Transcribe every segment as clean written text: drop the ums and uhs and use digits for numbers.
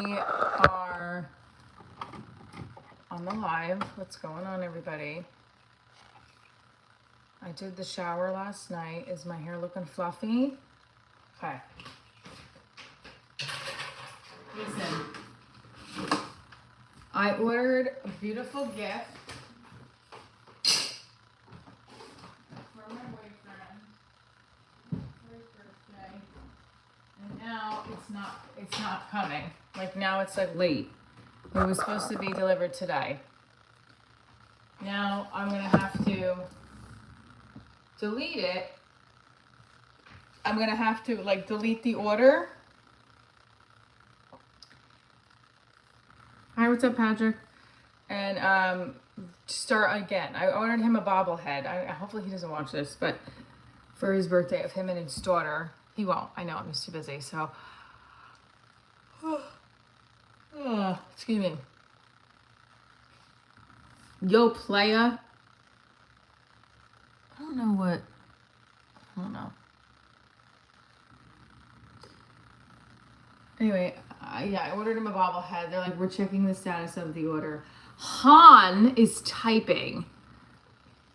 are on the live. What's going on, everybody? I did the shower last night. Is my hair looking fluffy? Okay. Listen. I ordered a beautiful gift for my boyfriend for his birthday. And now it's not coming. Like now it's like late. It was supposed to be delivered today. Now I'm gonna have to delete it. I'm gonna have to like delete the order. Hi, what's up, Patrick? And start again. I ordered him a bobblehead. Hopefully he doesn't watch this, but for his birthday of him and his daughter. He won't. I know, I'm just too busy, so. Excuse me. Yo, playa. I don't know. Anyway, I ordered him a bobblehead. They're like, we're checking the status of the order. Han is typing.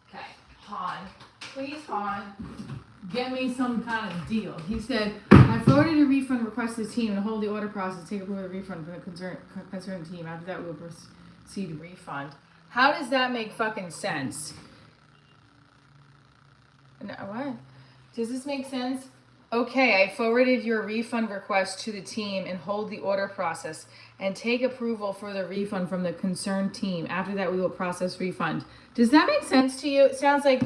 Okay, Han. Please, Han, get me some kind of deal. He said, I forwarded a refund request to the team and hold the order process. Take approval of the refund from the concerned team. After that, we'll proceed to refund. How does that make fucking sense? No, what? Does this make sense? Okay, I forwarded your refund request to the team and hold the order process and take approval for the refund from the concerned team. After that, we will process refund. Does that make sense to you? It sounds like...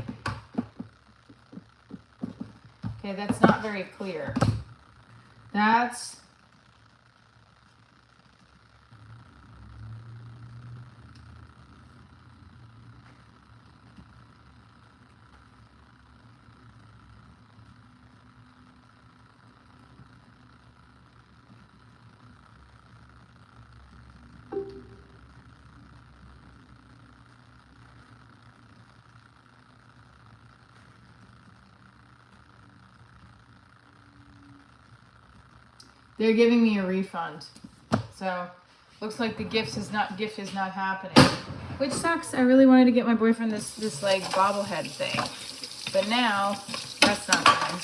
Okay, that's not very clear. That's... They're giving me a refund. So, looks like the gift is not happening. Which sucks. I really wanted to get my boyfriend this like bobblehead thing. But now, that's not fun.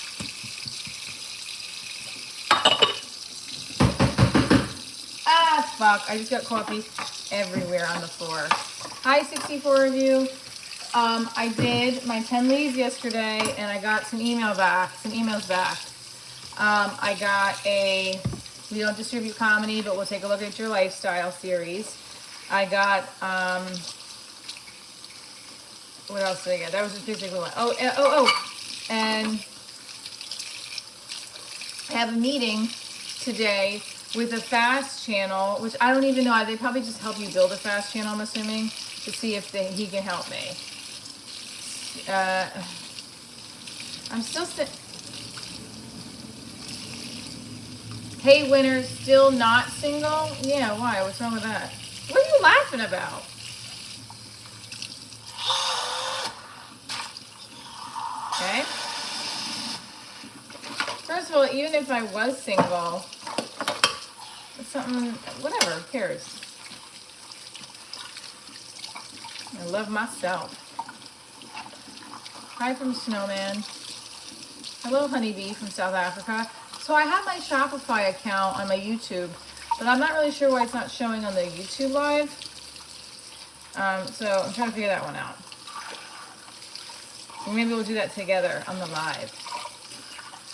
Ah, fuck. I just got coffee everywhere on the floor. Hi, 64 of you. I did my 10 leads yesterday, and I got some emails back. I got a We Don't Distribute Comedy, but we'll take a look at your lifestyle series. I got, what else did I get? That was just basically one. And I have a meeting today with a fast channel, which I don't even know. They probably just help you build a fast channel, I'm assuming, to see if he can help me. I'm still Hey, winner, still not single? Yeah, why? What's wrong with that? What are you laughing about? Okay. First of all, even if I was single, it's something, whatever, who cares? I love myself. Hi from Snowman. Hello, Honeybee from South Africa. So I have my Shopify account on my YouTube, but I'm not really sure why it's not showing on the YouTube live. So I'm trying to figure that one out. Or maybe we'll do that together on the live.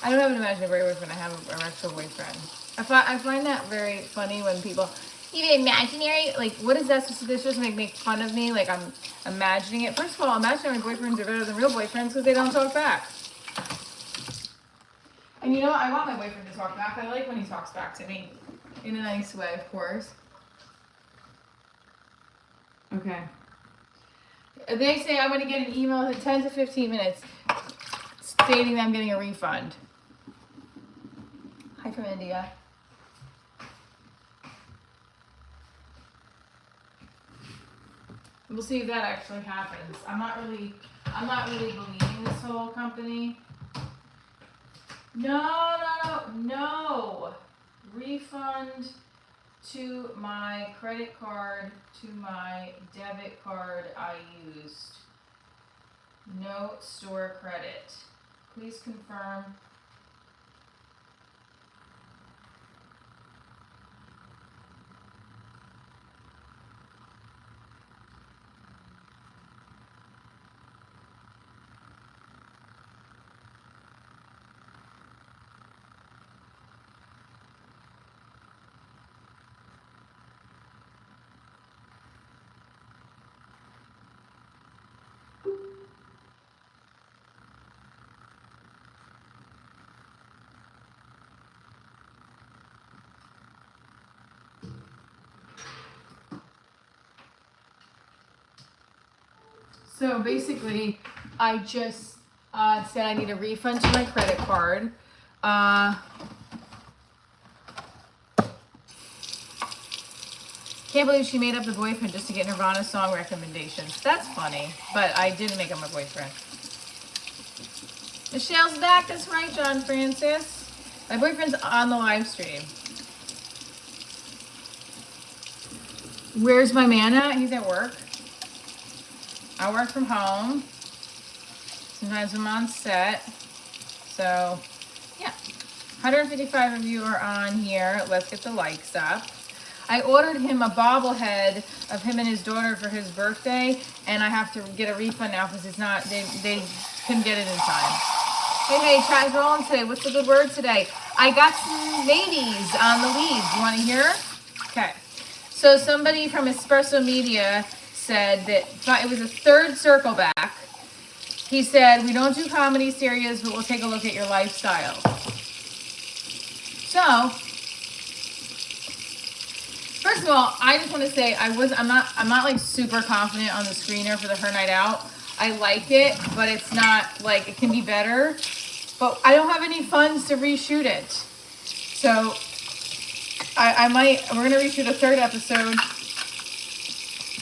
I don't have an imaginary boyfriend. I have an actual boyfriend. I find that very funny when people, even imaginary, like what is that? They're supposed to make fun of me, like I'm imagining it. First of all, imaginary boyfriends are better than real boyfriends because they don't talk back. And you know what? I want my boyfriend to talk back. I like when he talks back to me. In a nice way, of course. Okay. They say I'm going to get an email in 10 to 15 minutes stating that I'm getting a refund. Hi from India. We'll see if that actually happens. I'm not really believing this whole company. No. Refund to my credit card, to my debit card I used. No store credit. Please confirm. So basically, I just said I need a refund to my credit card. Can't believe she made up the boyfriend just to get Nirvana song recommendations. That's funny, but I didn't make up my boyfriend. Michelle's back. That's right, John Francis. My boyfriend's on the live stream. Where's my man at? He's at work. I work from home. Sometimes I'm on set. So, yeah. 155 of you are on here. Let's get the likes up. I ordered him a bobblehead of him and his daughter for his birthday, and I have to get a refund now because it's not, they couldn't get it in time. Hey, chat's rolling today. What's the good word today? I got some maybes on the leads. You want to hear? Okay. So somebody from Espresso Media said that it was a third circle back. He said, we don't do comedy series, but we'll take a look at your lifestyle. So, first of all, I just want to say I'm not like super confident on the screener for the Her Night Out. I like it, but it's not like, it can be better. But I don't have any funds to reshoot it. So we're gonna reshoot a third episode.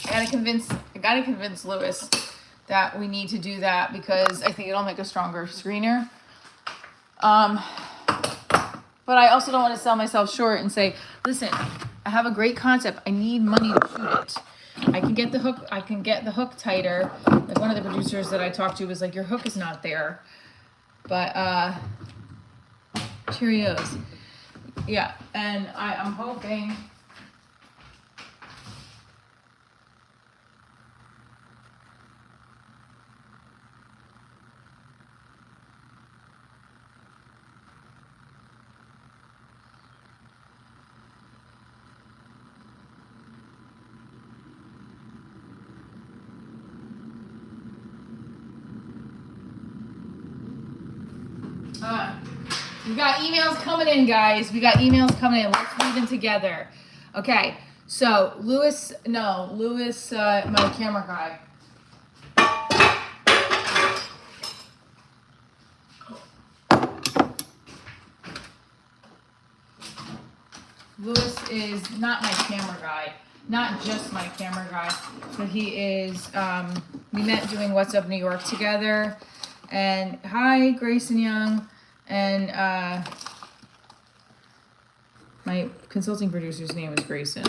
I gotta convince Lewis that we need to do that because I think it'll make a stronger screener. But I also don't want to sell myself short and say, listen, I have a great concept. I need money to shoot it. I can get the hook tighter. Like one of the producers that I talked to was like, your hook is not there. But Cheerios. Yeah, and I'm hoping we got emails coming in, guys. We got emails coming in. Let's read them together. Okay, so Lewis, my camera guy. Lewis is not my camera guy, not just my camera guy, but he is, we met doing What's Up New York together. And hi, Grayson Young. And my consulting producer's name is Grayson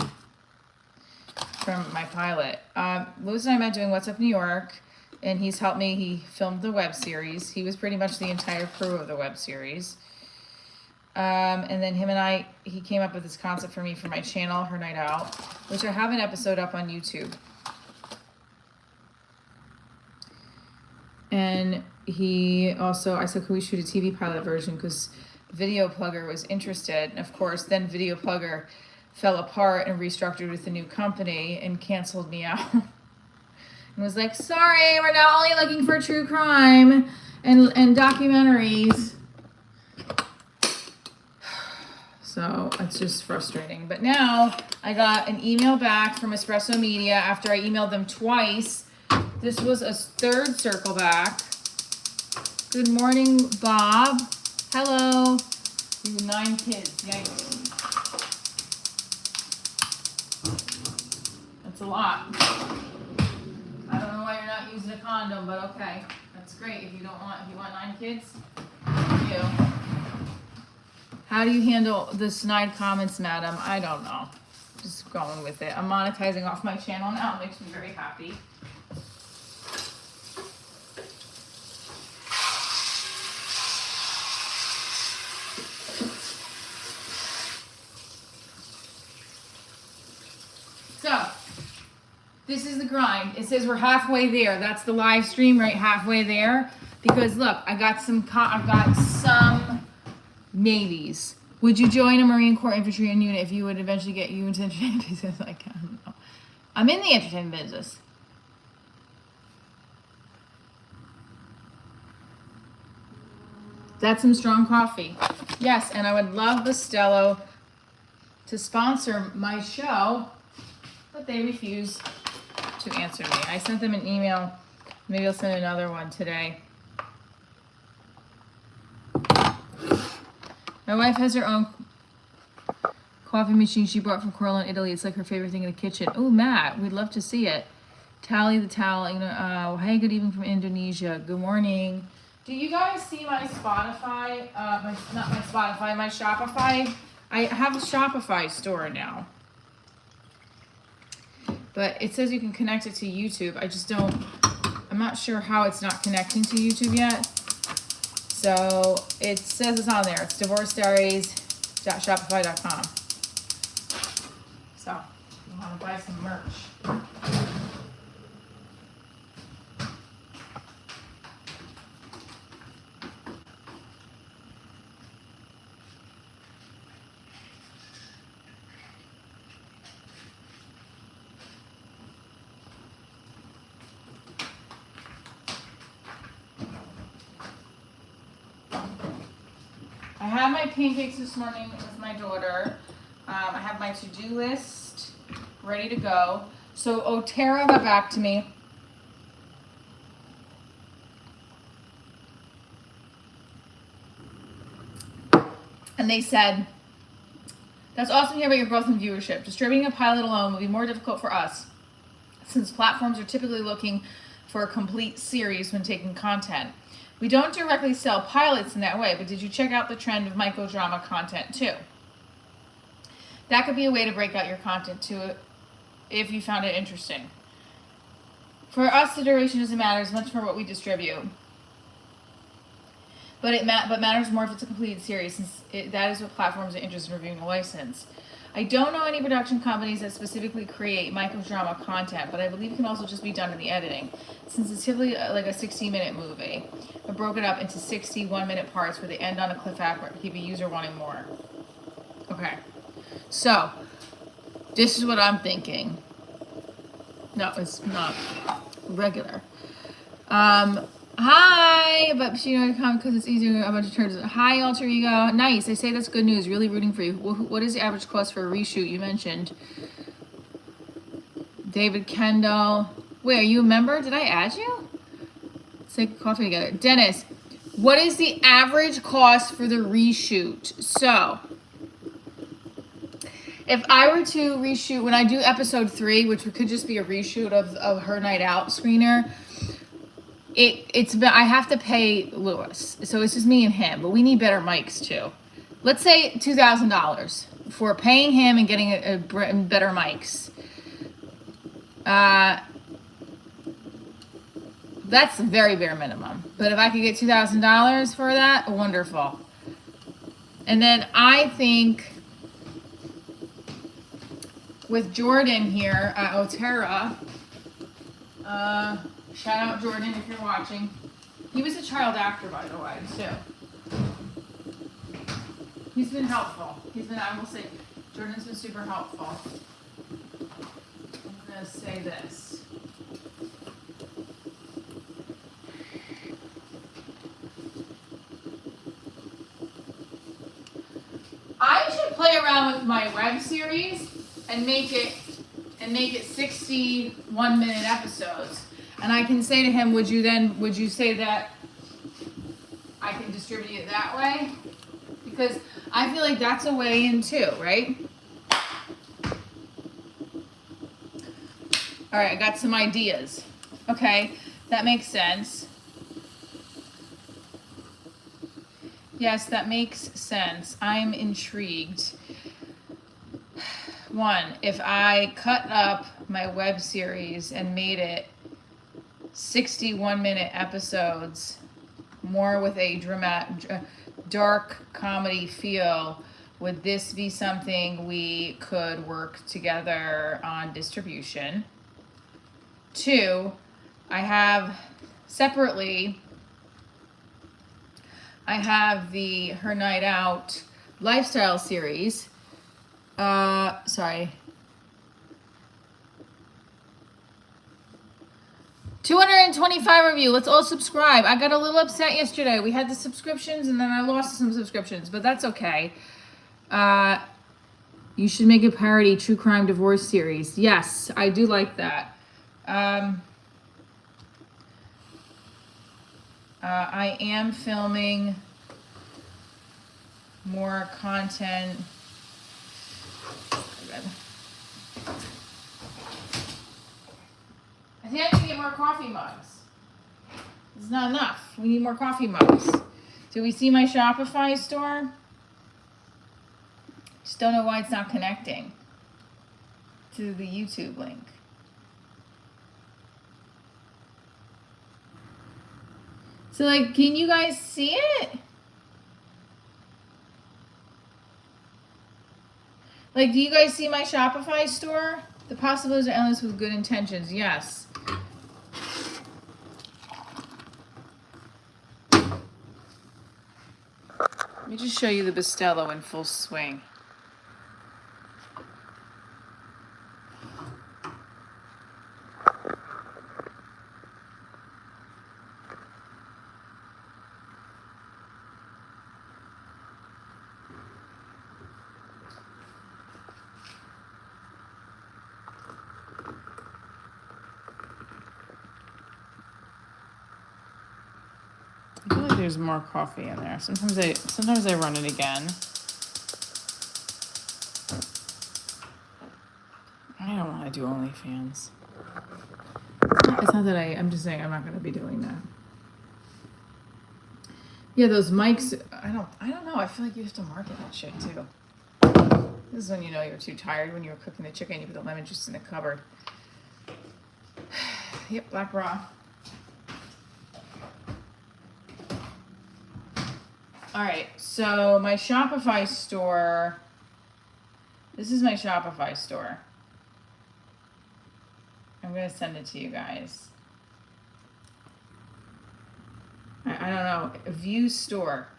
from my pilot. Lewis and I met doing What's Up New York, and he's helped me. He filmed the web series. He was pretty much the entire crew of the web series. And then he came up with this concept for me for my channel, Her Night Out, which I have an episode up on YouTube. And I said, could we shoot a TV pilot version? Because Video Plugger was interested. And of course, then Video Plugger fell apart and restructured with a new company and canceled me out. And was like, sorry, we're now only looking for true crime and documentaries. So it's just frustrating. But now I got an email back from Espresso Media after I emailed them twice. This was a third circle back. Good morning, Bob. Hello. You have 9 kids. Yikes. That's a lot. I don't know why you're not using a condom, but okay. That's great. If you want 9 kids, you do. How do you handle the snide comments, madam? I don't know. just going with it. I'm monetizing off my channel now. It makes me very happy. So, this is the grind. It says we're halfway there. That's the live stream, right? Halfway there. Because look, I've got some maybes. Would you join a Marine Corps infantry unit if you would eventually get you into entertainment business? Like, I don't know. I'm in the entertainment business. That's some strong coffee. Yes, and I would love Bustelo to sponsor my show, but they refuse to answer me. I sent them an email. Maybe I'll send another one today. My wife has her own coffee machine she brought from Corleone, Italy. It's like her favorite thing in the kitchen. Oh, Matt, we'd love to see it. Tally the towel. Hey, good evening from Indonesia. Good morning. Do you guys see my Spotify? My Shopify. I have a Shopify store now. But it says you can connect it to YouTube. I'm not sure how it's not connecting to YouTube yet. So it says it's on there. It's divorcediaries.shopify.com. So you want to buy some merch. I had my pancakes this morning with my daughter. I have my to-do list ready to go. So Otera got back to me. And they said, that's awesome to hear about your growth in viewership. Distributing a pilot alone will be more difficult for us since platforms are typically looking for a complete series when taking content. We don't directly sell pilots in that way, but did you check out the trend of microdrama content too? That could be a way to break out your content too if you found it interesting. For us, the duration doesn't matter as much for what we distribute. But it matters more if it's a completed series, since that is what platforms are interested in reviewing a license. I don't know any production companies that specifically create microdrama content, but I believe it can also just be done in the editing, since it's typically like a 60-minute movie. I broke it up into 60 one-minute parts where they end on a cliffhanger to keep a user wanting more. Okay, so this is what I'm thinking. No, it's not regular. Hi, but you know, come because it's easier. A bunch of turns. Hi, alter ego. Nice. They say that's good news. Really rooting for you. What is the average cost for a reshoot? You mentioned David Kendall. Wait, are you a member? Did I add you? Let's take coffee together. Dennis, what is the average cost for the reshoot? So, if I were to reshoot when I do episode 3, which could just be a reshoot of her night out screener. I have to pay Lewis, so it's just me and him, but we need better mics too. Let's say $2,000 for paying him and getting better mics. That's the very bare minimum. But if I could get $2,000 for that, wonderful. And then I think with Jordan here at Otera, shout out Jordan if you're watching. He was a child actor, by the way, too. He's been helpful. I will say, Jordan's been super helpful. I'm going to say this. I should play around with my web series and make it 61-minute episodes. And I can say to him, would you say that I can distribute it that way? Because I feel like that's a way in too, right? All right, I got some ideas. Okay, that makes sense. Yes, that makes sense. I'm intrigued. One, if I cut up my web series and made it 61-minute episodes, more with a dark comedy feel, would this be something we could work together on distribution? Two, I have separately, I have the Her Night Out lifestyle series. Sorry. 225 of you. Let's all subscribe. I got a little upset yesterday. We had the subscriptions and then I lost some subscriptions, but that's okay. You should make a parody true crime divorce series. Yes, I do like that. I am filming more content. I think I need to get more coffee mugs. It's not enough. We need more coffee mugs. Do we see my Shopify store? Just don't know why it's not connecting to the YouTube link. So, like, can you guys see it? Like, do you guys see my Shopify store? The possibilities are endless with good intentions. Yes. Let me just show you the Bustelo in full swing. I feel like there's more coffee in there. Sometimes I run it again. I don't want to do OnlyFans. It's not that I'm just saying I'm not going to be doing that. Yeah, those mics, I don't know. I feel like you have to market that shit too. This is when you know you're too tired, when you were cooking the chicken, you put the lemon juice in the cupboard. Yep, black raw. All right, so my Shopify store, this is my Shopify store. I'm going to send it to you guys. I don't know, view store.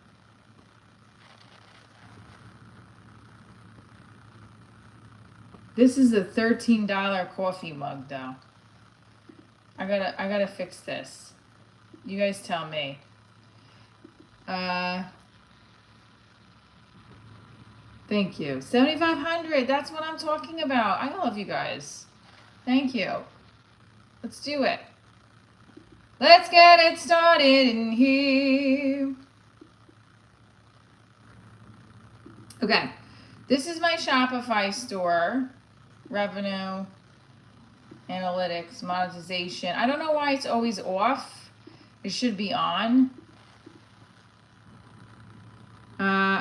This is a $13 coffee mug though. I gotta fix this. You guys tell me. Thank you. 7,500. That's what I'm talking about. I love you guys. Thank you. Let's do it. Let's get it started in here. Okay. This is my Shopify store. Revenue, analytics, monetization. I don't know why it's always off. It should be on.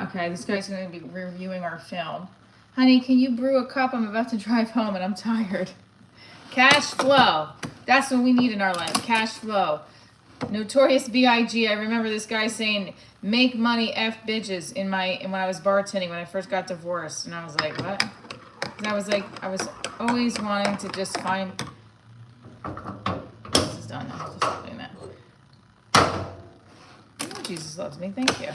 Okay, this guy's going to be reviewing our film. Honey, can you brew a cup? I'm about to drive home and I'm tired. Cash flow. That's what we need in our life. Cash flow. Notorious B.I.G. I remember this guy saying, make money, F bitches, when I was bartending, when I first got divorced. And I was like, what? And I was always wanting to just find... This is done. I'll just stop doing that. Oh, Jesus loves me. Thank you.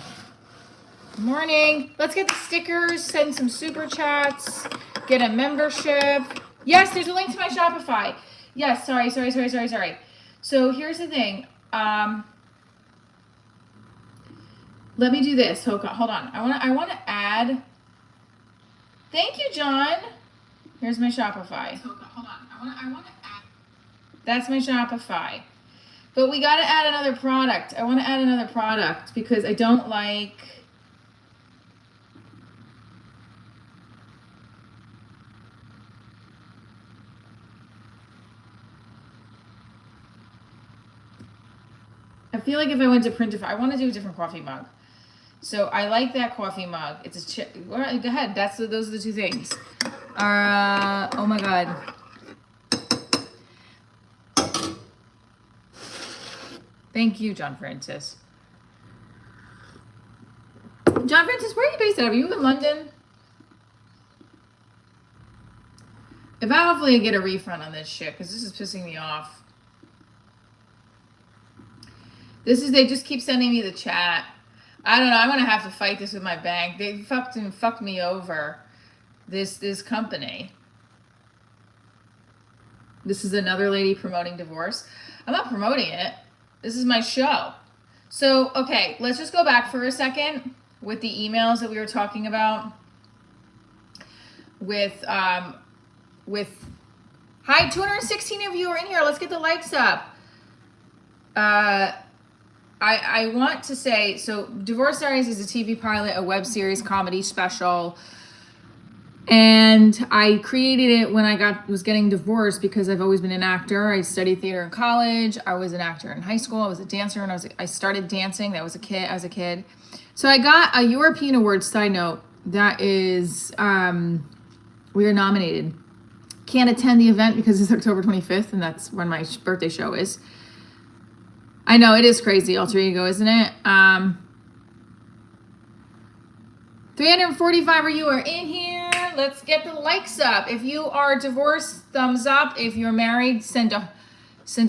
Good morning. Let's get the stickers, send some super chats, get a membership. Yes, there's a link to my Shopify. Yes, sorry. So here's the thing. Let me do this. Hold on. I want to add. Thank you, John. Here's my Shopify. Hold on. I want to add. That's my Shopify. But we got to add another product. I want to add another product because I don't like. I feel like if I went to Printify, I want to do a different coffee mug. So I like that coffee mug. It's a go ahead. Those are the two things. Oh my God. Thank you, John Francis. John Francis, where are you based out of? Are you in London? If I hopefully get a refund on this shit, because this is pissing me off. They just keep sending me the chat. I don't know, I'm gonna have to fight this with my bank. They fucked me over. This company. This is another lady promoting divorce. I'm not promoting it. This is my show. So, okay, let's just go back for a second with the emails that we were talking about. With hi, 216 of you are in here. Let's get the likes up. I want to say, so Divorce Diaries is a TV pilot, a web series comedy special. And I created it when I was getting divorced because I've always been an actor. I studied theater in college. I was an actor in high school. I was a dancer, and I started dancing. That was as a kid. So I got a European Award. Side note, that is, we are nominated. Can't attend the event because it's October 25th, and that's when my birthday show is. I know, it is crazy, alter ego, isn't it? 345 of you are in here. Let's get the likes up. If you are divorced, thumbs up. If you're married, send a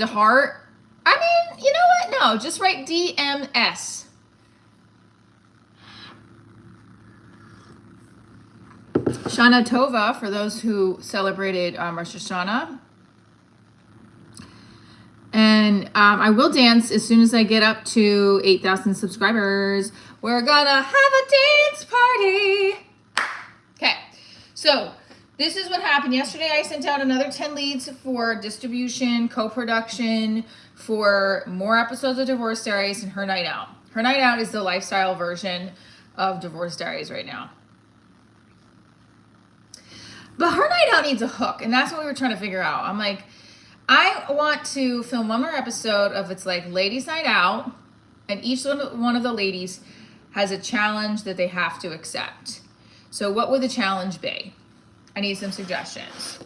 heart. I mean, you know what? No, just write DMS. Shana Tova, for those who celebrated Rosh Hashanah. And I will dance as soon as I get up to 8,000 subscribers. We're gonna have a dance party. Okay, so this is what happened yesterday. I sent out another 10 leads for distribution, co-production, for more episodes of Divorce Diaries and Her Night Out. Her Night Out is the lifestyle version of Divorce Diaries right now. But Her Night Out needs a hook, and that's what we were trying to figure out. I'm like, I want to film one more episode of it's like Ladies Night Out, and each one of the ladies has a challenge that they have to accept. So what would the challenge be? I need some suggestions.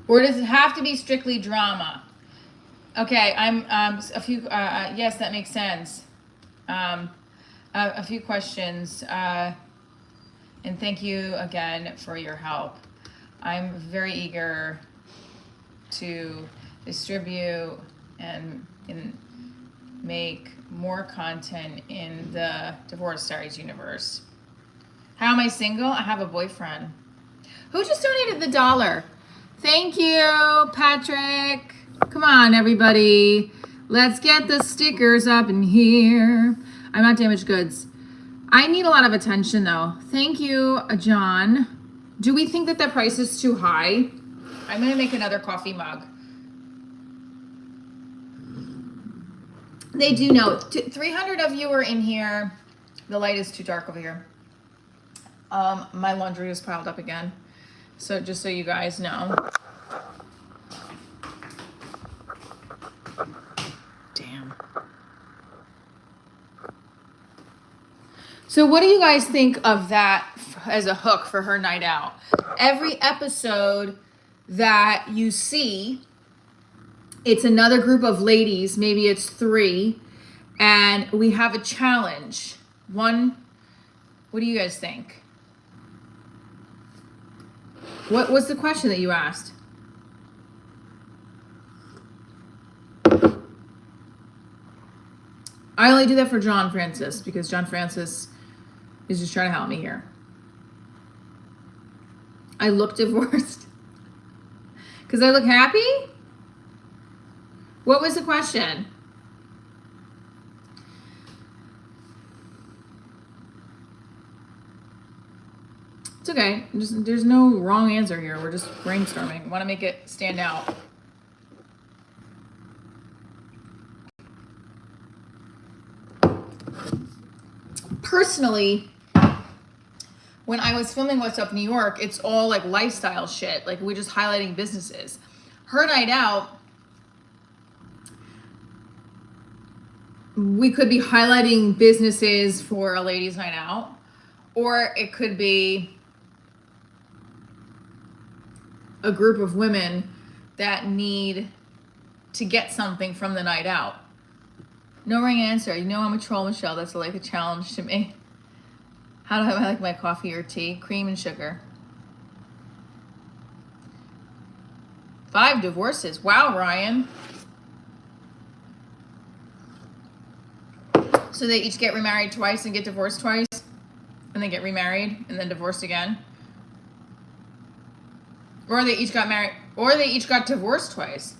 Or does it have to be strictly drama? Okay, I'm a few. Yes, that makes sense. A few questions, and thank you again for your help. I'm very eager to distribute and make more content in the Divorce Diaries universe. How am I single? I have a boyfriend. Who just donated the $1? Thank you, Patrick. Come on, everybody. Let's get the stickers up in here. I'm not damaged goods. I need a lot of attention, though. Thank you, John. Do we think that the price is too high? I'm going to make another coffee mug. They do know. 300 of you are in here. The light is too dark over here. My laundry is piled up again. So just so you guys know. Damn. So what do you guys think of that as a hook for Her Night Out? Every episode that you see, it's another group of ladies, maybe it's 3, and we have a challenge. What do you guys think? What was the question that you asked? I only do that for John Francis because John Francis is just trying to help me here. I look divorced. Because I look happy? What was the question? It's okay. There's no wrong answer here. We're just brainstorming. I want to make it stand out. Personally, when I was filming What's Up New York, it's all like lifestyle shit. Like we're just highlighting businesses. Her night out, we could be highlighting businesses for a ladies' night out, or it could be a group of women that need to get something from the night out. No wrong answer. You know I'm a troll, Michelle. That's like a challenge to me. How do I like my coffee or tea? Cream and sugar. 5 divorces. Wow, Ryan. So they each get remarried twice and get divorced twice? And then get remarried and then divorced again? Or they each got married, or they each got divorced twice.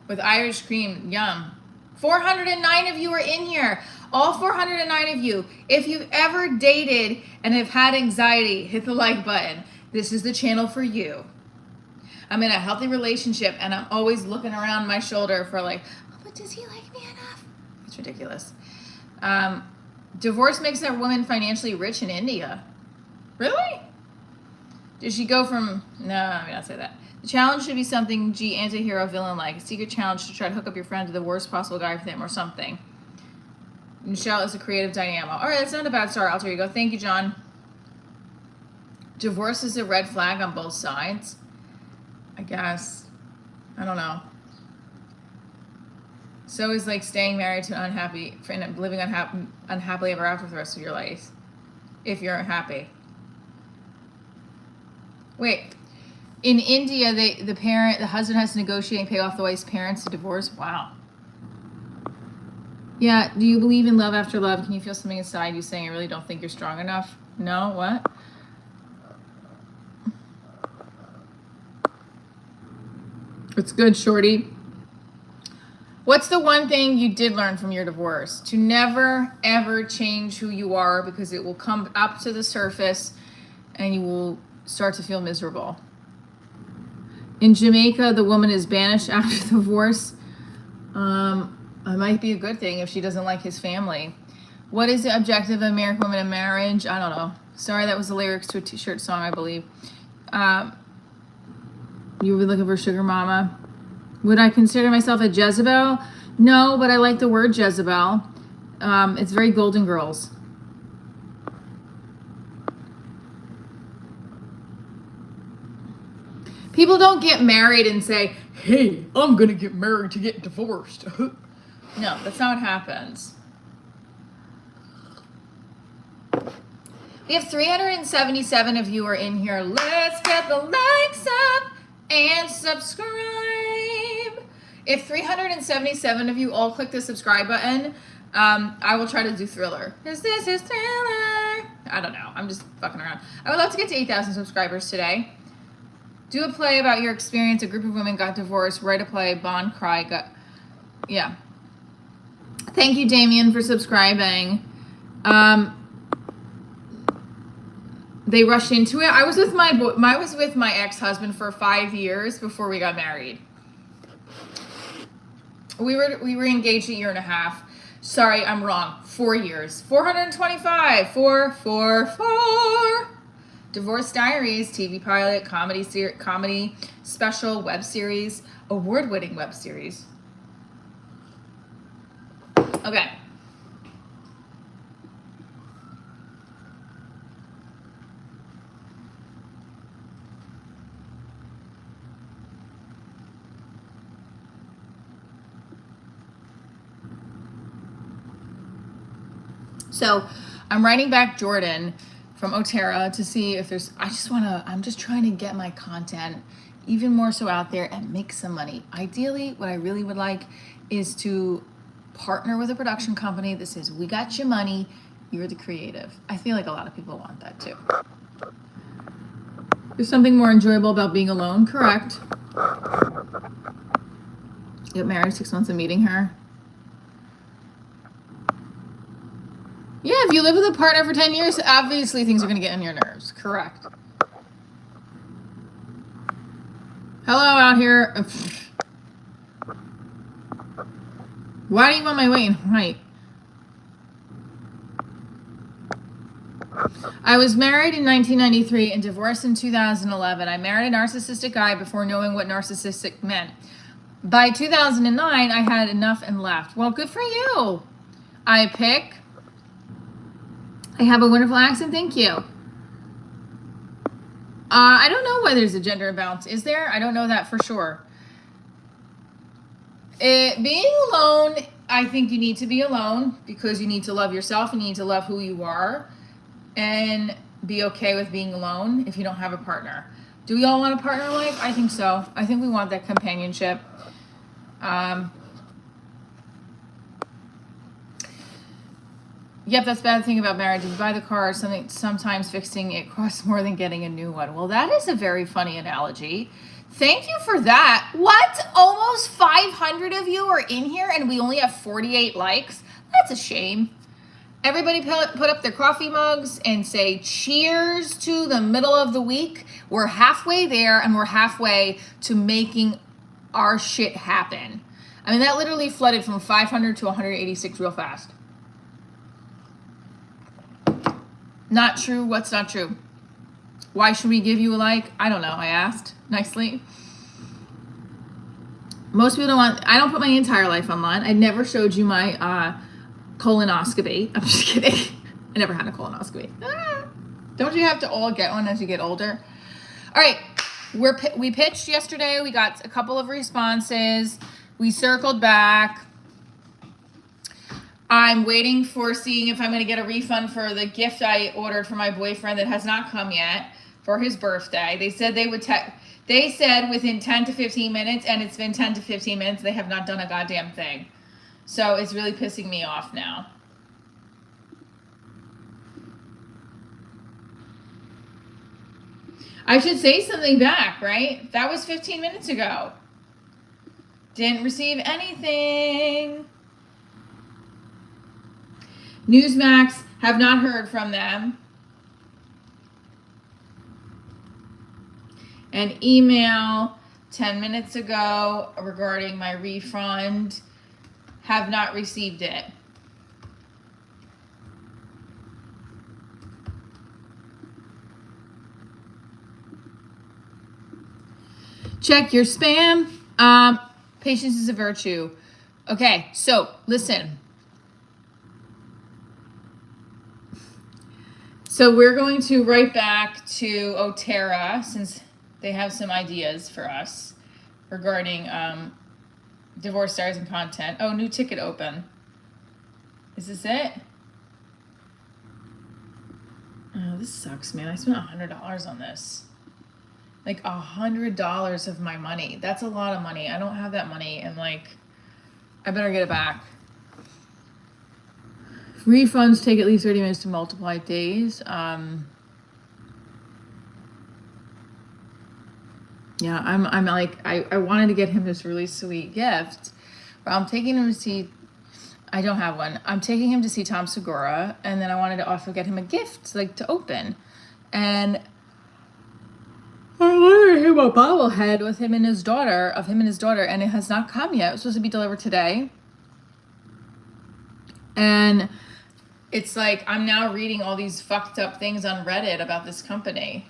With Irish cream, yum. 409 of you are in here. All 409 of you. If you've ever dated and have had anxiety, hit the like button. This is the channel for you. I'm in a healthy relationship and I'm always looking around my shoulder for like, oh, but does he like me enough? It's ridiculous. Divorce makes a woman financially rich in India. Really? Did she go from, no, I mean, I'll say that. The challenge should be something anti-hero villain like. A secret challenge to try to hook up your friend to the worst possible guy for them or something. Michelle is a creative dynamo. All right, that's not a bad start. Alter ego. Thank you, John. Divorce is a red flag on both sides. I guess. I don't know. So is like staying married to an unhappy friend and living unhappily ever after for the rest of your life. If you're unhappy. Wait. In India, the husband has to negotiate and pay off the wife's parents to divorce. Wow. Yeah, do you believe in love after love? Can you feel something inside you saying, I really don't think you're strong enough? No, what? It's good, shorty. What's the one thing you did learn from your divorce? To never, ever change who you are because it will come up to the surface and you will start to feel miserable. In Jamaica, the woman is banished after the divorce. It might be a good thing if she doesn't like his family. What is the objective of American women in marriage? I don't know. Sorry, that was the lyrics to a t-shirt song, I believe. You were looking for sugar mama. Would I consider myself a Jezebel? No, but I like the word Jezebel. It's very Golden Girls. People don't get married and say, hey, I'm going to get married to get divorced. No, that's not what happens. We have 377 of you are in here. Let's get the likes up and subscribe. If 377 of you all click the subscribe button, I will try to do Thriller. Because this is Thriller. I don't know. I'm just fucking around. I would love to get to 8,000 subscribers today. Do a play about your experience. A group of women got divorced. Write a play. Bond, cry. Yeah. Thank you, Damien, for subscribing. They rushed into it. I was with my ex-husband for 5 years before we got married. We were engaged a year and a half. Sorry, I'm wrong. 4 years. 425. 444. Divorce Diaries, TV pilot, comedy special, web series, award-winning web series. Okay. So I'm writing back Jordan from Otera to see if there's, I'm just trying to get my content even more so out there and make some money. Ideally, what I really would like is to partner with a production company that says, we got your money, you're the creative. I feel like a lot of people want that too. There's something more enjoyable about being alone, correct? Get married 6 months of meeting her. Yeah, if you live with a partner for 10 years, obviously things are going to get on your nerves, correct? Hello out here. Why do you want my weight in height? I was married in 1993 and divorced in 2011. I married a narcissistic guy before knowing what narcissistic meant. By 2009, I had enough and left. Well, good for you. I have a wonderful accent. Thank you. I don't know why there's a gender imbalance. Is there? I don't know that for sure. Being alone, I think you need to be alone because you need to love yourself and you need to love who you are and be okay with being alone if you don't have a partner. Do we all want a partner in life? I think so. I think we want that companionship. Yep, that's the bad thing about marriage. If you buy the car, sometimes fixing it costs more than getting a new one. Well, that is a very funny analogy. Thank you for that. What? Almost 500 of you are in here and we only have 48 likes? That's a shame. Everybody put up their coffee mugs and say cheers to the middle of the week. We're halfway there and we're halfway to making our shit happen. I mean, that literally flooded from 500 to 186 real fast. Not true. What's not true? Why should we give you a like? I don't know. I asked nicely. Most people don't want, I don't put my entire life online. I never showed you my colonoscopy. I'm just kidding. I never had a colonoscopy. Don't you have to all get one as you get older? All right. We pitched yesterday. We got a couple of responses. We circled back. I'm waiting for seeing if I'm going to get a refund for the gift I ordered for my boyfriend that has not come yet for his birthday. They said they would they said within 10 to 15 minutes, and it's been 10 to 15 minutes. They have not done a goddamn thing. So it's really pissing me off now. I should say something back, right? That was 15 minutes ago. Didn't receive anything. Newsmax, have not heard from them. An email 10 minutes ago regarding my refund, have not received it. Check your spam. Patience is a virtue. Okay, so listen. So we're going to write back to Otera since they have some ideas for us regarding divorce stars and content. Oh, new ticket open. Is this it? Oh, this sucks, man. I spent $100 on this. Like $100 of my money. That's a lot of money. I don't have that money, and like, I better get it back. Refunds take at least 30 minutes to multiply days. Yeah, I'm like, I wanted to get him this really sweet gift, but I'm taking him to see, I don't have one. I'm taking him to see Tom Segura, and then I wanted to also get him a gift, like to open. And I ordered him a bobblehead with him and his daughter, and it has not come yet. It was supposed to be delivered today. And it's like, I'm now reading all these fucked up things on Reddit about this company.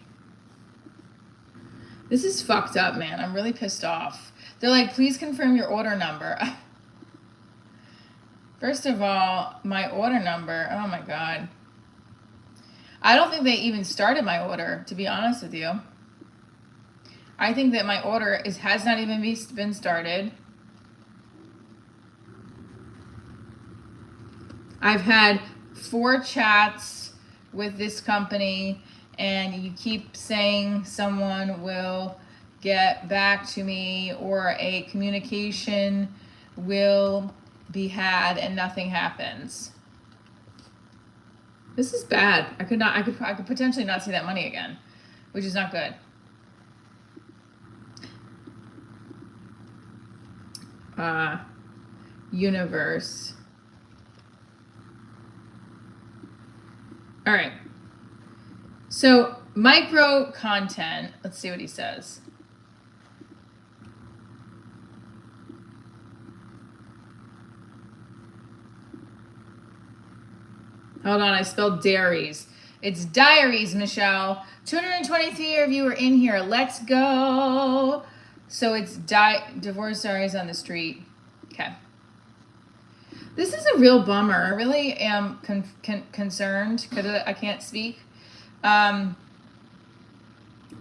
This is fucked up, man. I'm really pissed off. They're like, please confirm your order number. First of all, my order number, oh my God. I don't think they even started my order, to be honest with you. I think that my order has not even been started. I've had 4 chats with this company, and you keep saying someone will get back to me, or a communication will be had and nothing happens. This is bad. I could potentially not see that money again, which is not good. Universe. All right. So micro content. Let's see what he says. Hold on, I spelled Diaries. It's Diaries, Michelle. 223 of you are in here. Let's go. So it's Divorce Diaries on the Street. Okay. This is a real bummer. I really am concerned because I can't speak. That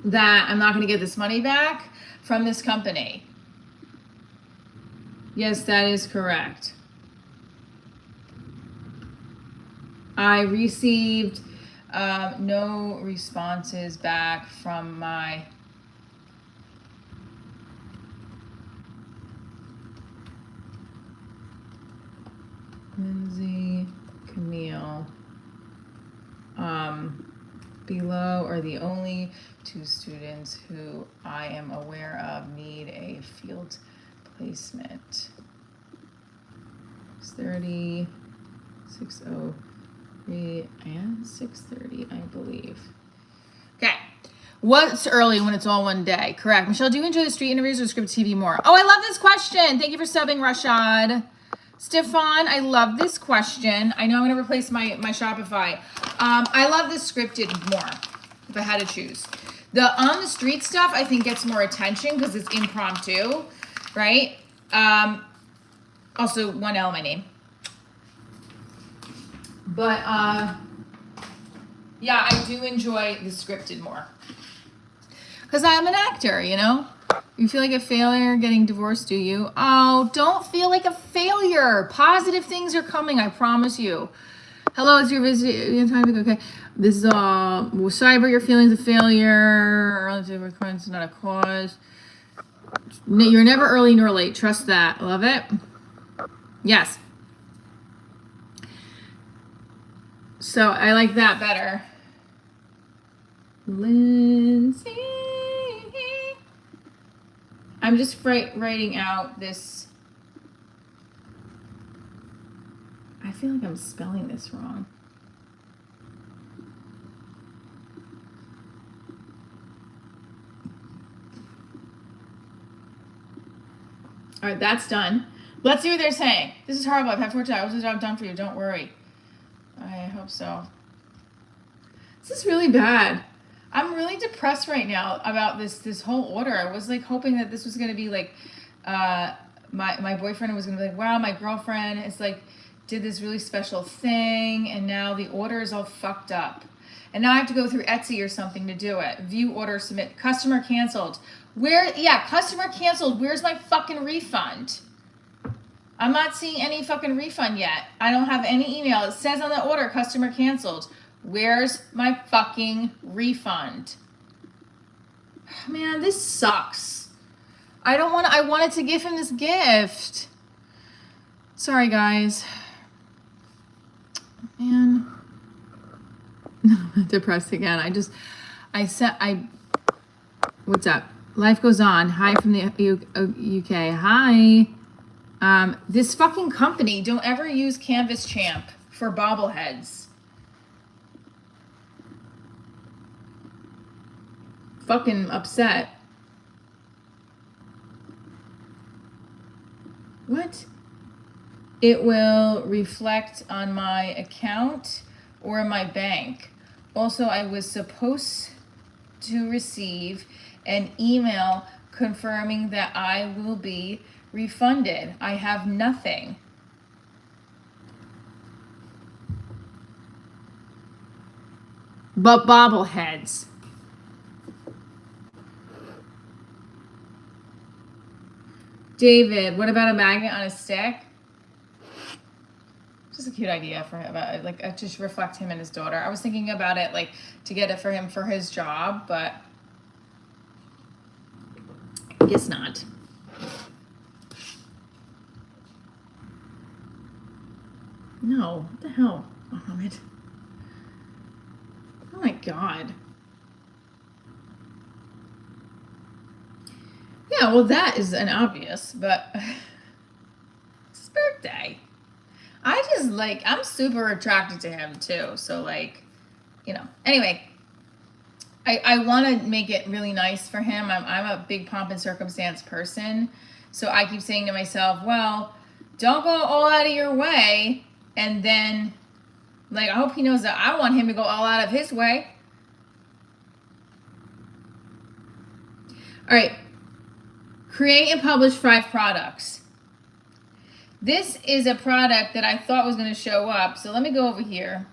I'm not going to get this money back from this company. Yes, that is correct. I received no responses back from my Lindsay, Camille. Below are the only two students who I am aware of need a field placement. 6:30, 6:03, and 6:30, I believe. Okay. What's early when it's all one day? Correct. Michelle, do you enjoy the street interviews or script TV more? Oh, I love this question. Thank you for subbing, Rashad. Stefan, I love this question. I know I'm going to replace my Shopify. I love the scripted more, if I had to choose. The on the street stuff, I think, gets more attention because it's impromptu, right? Also, one L, my name. But, yeah, I do enjoy the scripted more. Because I'm an actor, you know? You feel like a failure getting divorced, do you? Oh, don't feel like a failure. Positive things are coming, I promise you. Hello, it's your visit. Okay. This is cyber your feelings of failure. Relative requirements is not a cause. You're never early nor late. Trust that. Love it. Yes. So I like that better. Lindsay. I'm just writing out this. I feel like I'm spelling this wrong. All right, that's done. Let's see what they're saying. This is horrible. I've had 4 times. What's the job done for you? Don't worry. I hope so. This is really bad. I'm really depressed right now about this whole order. I was like hoping that this was gonna be like my boyfriend was gonna be like, wow, my girlfriend is like did this really special thing, and now the order is all fucked up. And now I have to go through Etsy or something to do it. View order, submit, customer canceled. Customer canceled. Where's my fucking refund? I'm not seeing any fucking refund yet. I don't have any email. It says on the order, customer canceled. Where's my fucking refund? Man, this sucks. I wanted to give him this gift. Sorry, guys. Man. I'm depressed again. What's up? Life goes on. Hi from the UK. Hi. This fucking company, don't ever use Canvas Champ for bobbleheads. Fucking upset. What? It will reflect on my account or my bank. Also, I was supposed to receive an email confirming that I will be refunded. I have nothing. But bobbleheads. David, what about a magnet on a stick? Just a cute idea for him, like just reflect him and his daughter. I was thinking about it, like to get it for him for his job, but Guess not. No, what the hell, Mohammed? Oh my God. Yeah, well, that is an obvious, but it's his birthday. I just like, I'm super attracted to him too. So like, you know, anyway, I want to make it really nice for him. I'm a big pomp and circumstance person. So I keep saying to myself, well, don't go all out of your way. And then like, I hope he knows that I want him to go all out of his way. All right. Create and publish 5 products. This is a product that I thought was going to show up. So let me go over here.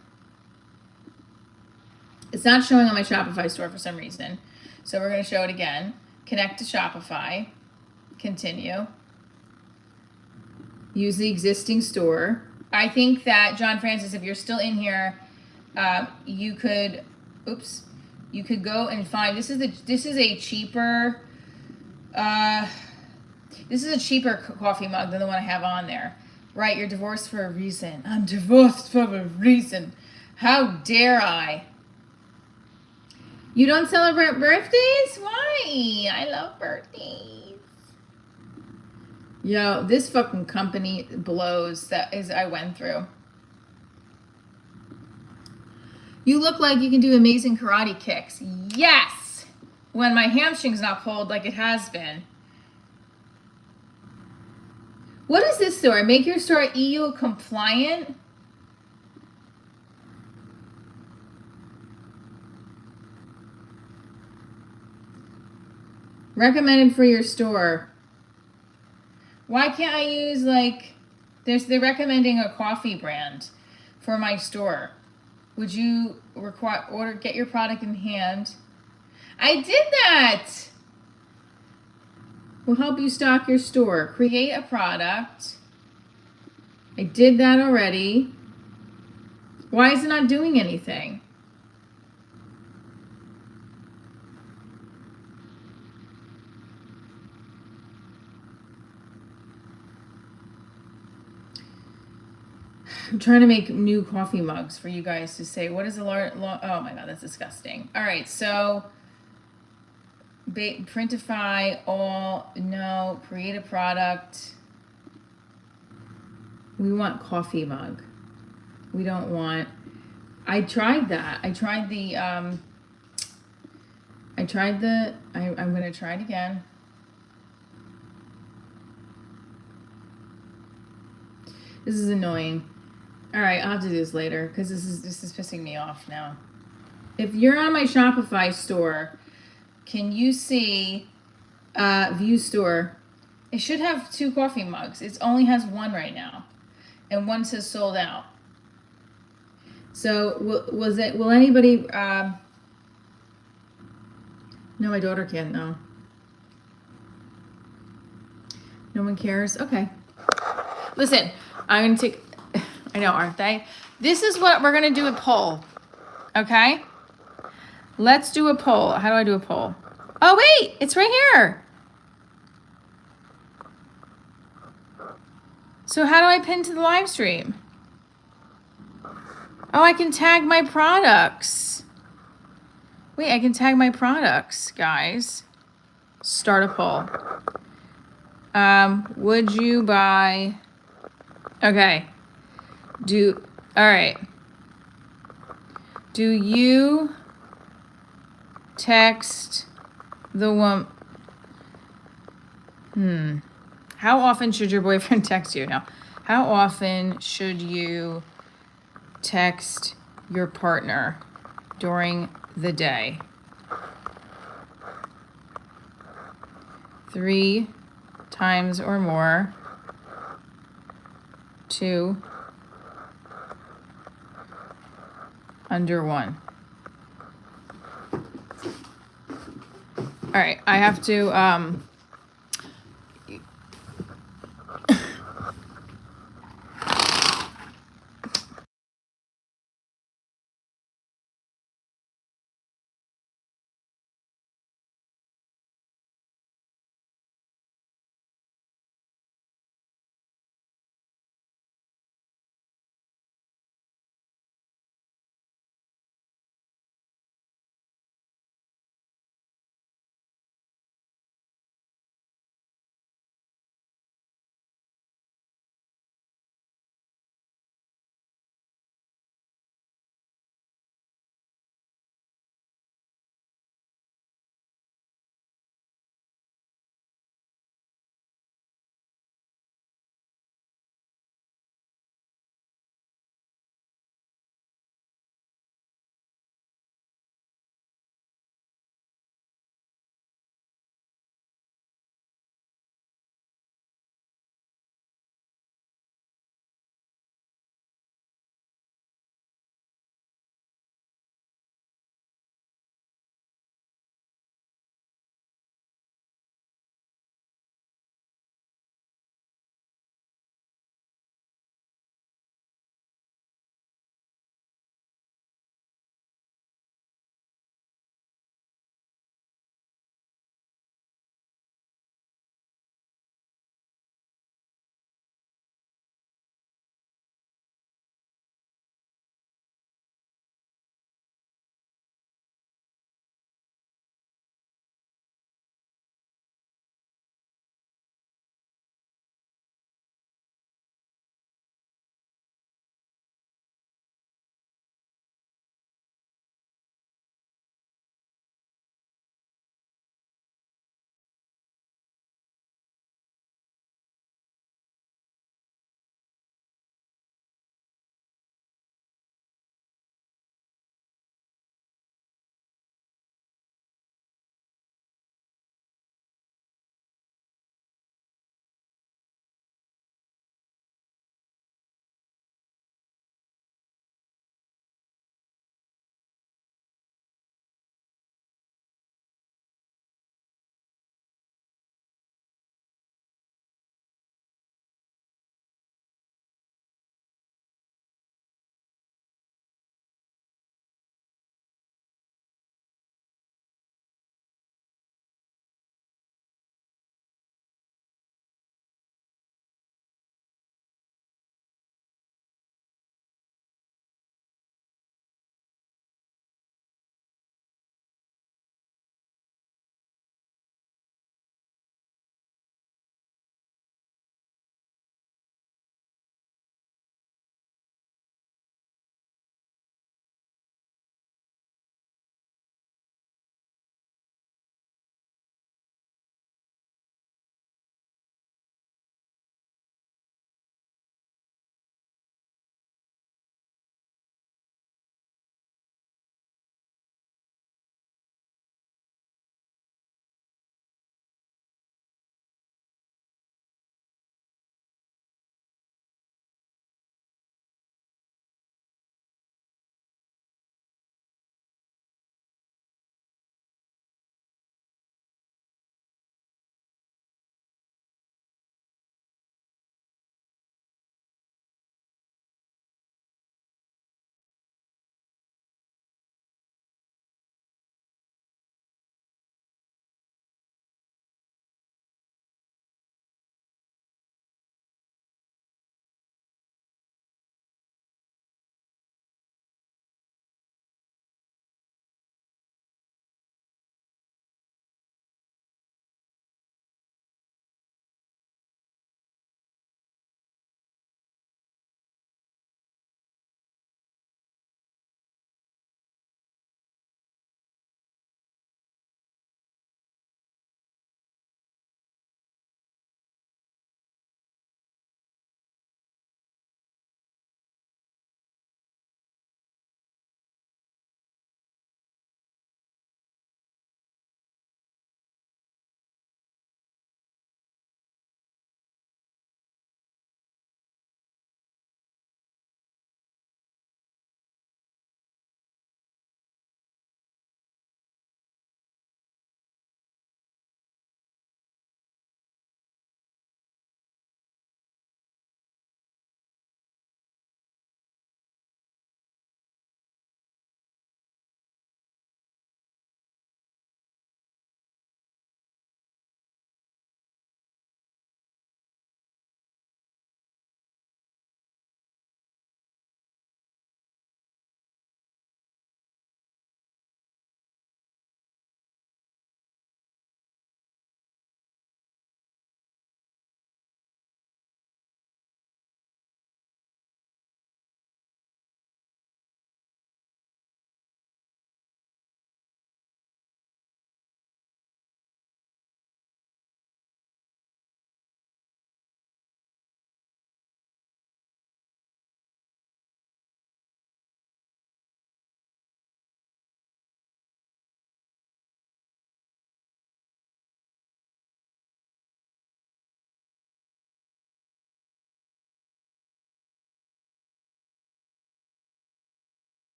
It's not showing on my Shopify store for some reason. So we're going to show it again. Connect to Shopify. Continue. Use the existing store. I think that, John Francis, if you're still in here, you could go and find, this is a cheaper coffee mug than the one I have on there. Right, you're divorced for a reason. I'm divorced for a reason. How dare I? You don't celebrate birthdays? Why? I love birthdays. Yo, this fucking company blows that is I went through. You look like you can do amazing karate kicks. Yes! When my hamstring's not pulled like it has been. What is this store? Make your store EU compliant? Recommended for your store. Why can't I use like, they're recommending a coffee brand for my store. Would you get your product in hand? I did that. We'll help you stock your store. Create a product. I did that already. Why is it not doing anything? I'm trying to make new coffee mugs for you guys to say, what is a large, oh my God, that's disgusting. All right, so printify all, no, create a product. We want coffee mug. We don't want, I tried that. I'm going to try it again. This is annoying. All right, I'll have to do this later because this is pissing me off now. If you're on my Shopify store, can you see view store? It should have 2 coffee mugs. It only has 1 right now, and 1 says sold out. So will anybody? No, my daughter can't. No one cares. Okay. Listen, I'm gonna take. I know, aren't they? This is what we're gonna do a poll. Okay? Let's do a poll. How do I do a poll? Oh wait, it's right here. So how do I pin to the live stream? Oh, I can tag my products. Wait, I can tag my products, guys. Start a poll. Would you buy? Okay. All right. Do you text the woman? How often should your boyfriend text you? Now, how often should you text your partner during the day? 3 times or more. 2. Under 1. All right, I have to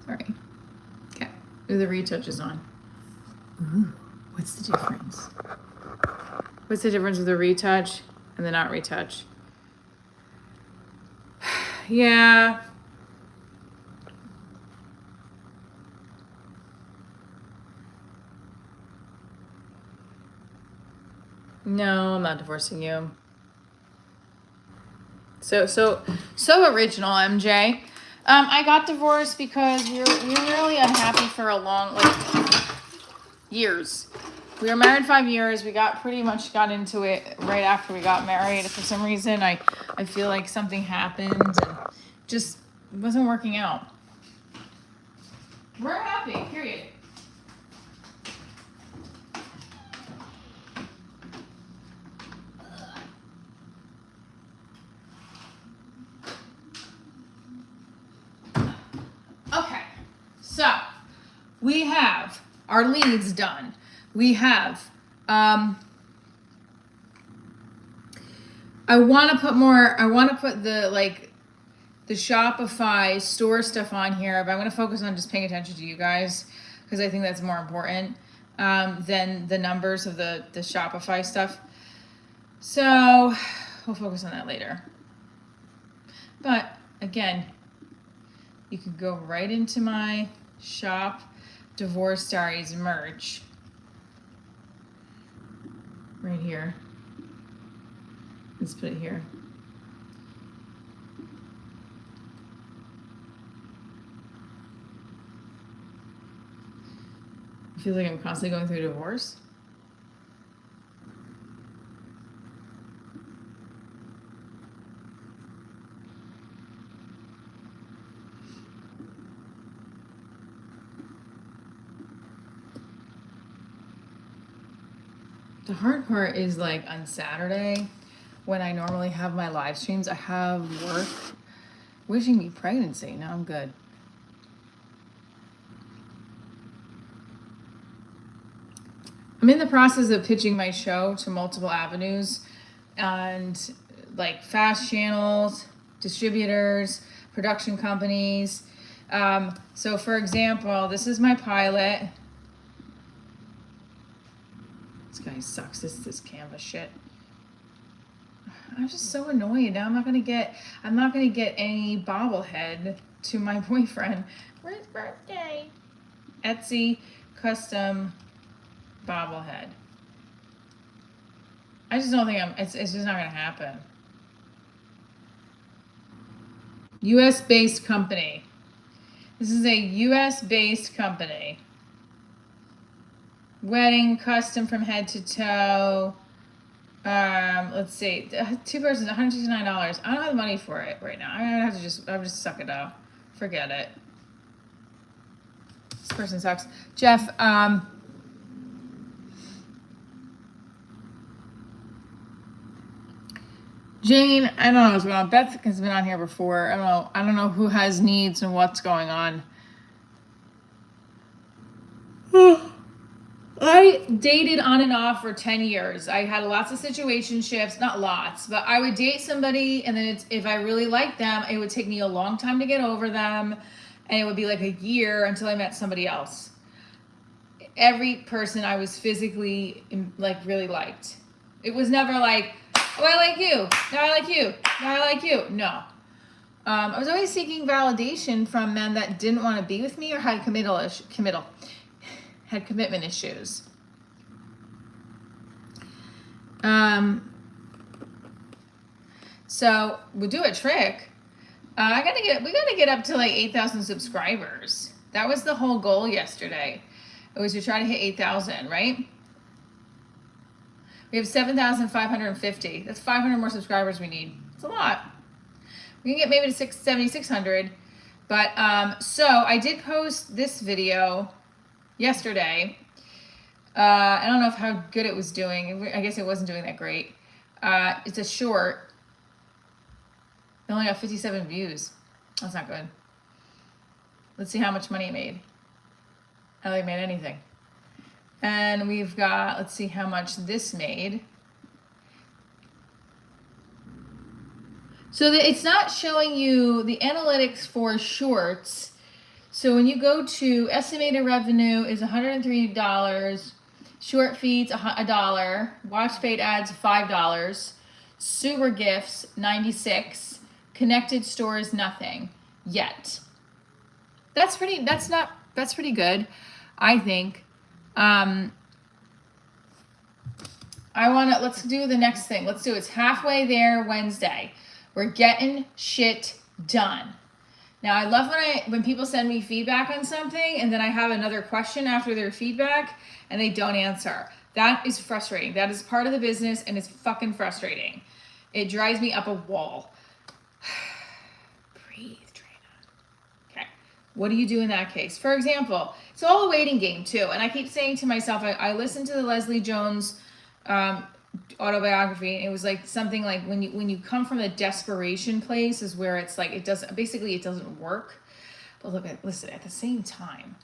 Sorry. Okay. Ooh, the retouch is on. Ooh, what's the difference? What's the difference with the retouch and the not retouch? Yeah. No, I'm not divorcing you. So original, MJ. I got divorced because we were really unhappy for a long, years. We were married 5 years. We pretty much got into it right after we got married. For some reason, I feel like something happened and just wasn't working out. We're happy, period. Okay, so we have our leads done. We have, I want to put the Shopify store stuff on here, but I'm going to focus on just paying attention to you guys because I think that's more important than the numbers of the Shopify stuff. So we'll focus on that later. But again, you can go right into my shop Divorce Diaries merch right here. Let's put it here. I feel like I'm constantly going through divorce. The hard part is like on Saturday when I normally have my live streams, I have work wishing me pregnancy. Now I'm good. I'm in the process of pitching my show to multiple avenues and like fast channels, distributors, production companies. So for example, this is my pilot. This guy sucks, this Canva shit. I'm just so annoyed. Now I'm not gonna get any bobblehead to my boyfriend for his birthday. Etsy custom bobblehead. I just don't think it's just not gonna happen. US based company. This is a US based company. Wedding custom from head to toe. Let's see. 2 persons, $169. I don't have the money for it right now. I'll just suck it up. Forget it. This person sucks. Jeff, Jane, I don't know what's going on. Beth has been on here before. I don't know who has needs and what's going on. I dated on and off for 10 years. I had lots of situationships, not lots, but I would date somebody and then if I really liked them, it would take me a long time to get over them and it would be like a year until I met somebody else. Every person I was physically really liked. It was never like, oh, I like you. No, I like you. No, I like you. No. I was always seeking validation from men that didn't want to be with me or had commitment issues. So we'll do a trick. We gotta get up to like 8,000 subscribers. That was the whole goal yesterday. It was to try to hit 8,000, right? We have 7,550. That's 500 more subscribers we need. It's a lot. We can get maybe to 7,600. But so I did post this video yesterday. I don't know how good it was doing. I guess it wasn't doing that great. It's a short. It only got 57 views. That's not good. Let's see how much money it made. I don't think it made anything. And we've got, let's see how much this made. So it's not showing you the analytics for shorts. So when you go to estimated revenue is $103, short feeds $1, watch paid ads $5, super gifts 96, connected stores nothing yet. That's pretty good, I think. Let's do the next thing. Let's do It's halfway there Wednesday. We're getting shit done. Now, I love when people send me feedback on something and then I have another question after their feedback and they don't answer. That is frustrating. That is part of the business and it's fucking frustrating. It drives me up a wall. Breathe, Trina. Okay. What do you do in that case? For example, it's all a waiting game too. And I keep saying to myself, I listened to the Leslie Jones autobiography, and it was like something like when you come from a desperation place is where it's like it doesn't work. But listen, at the same time,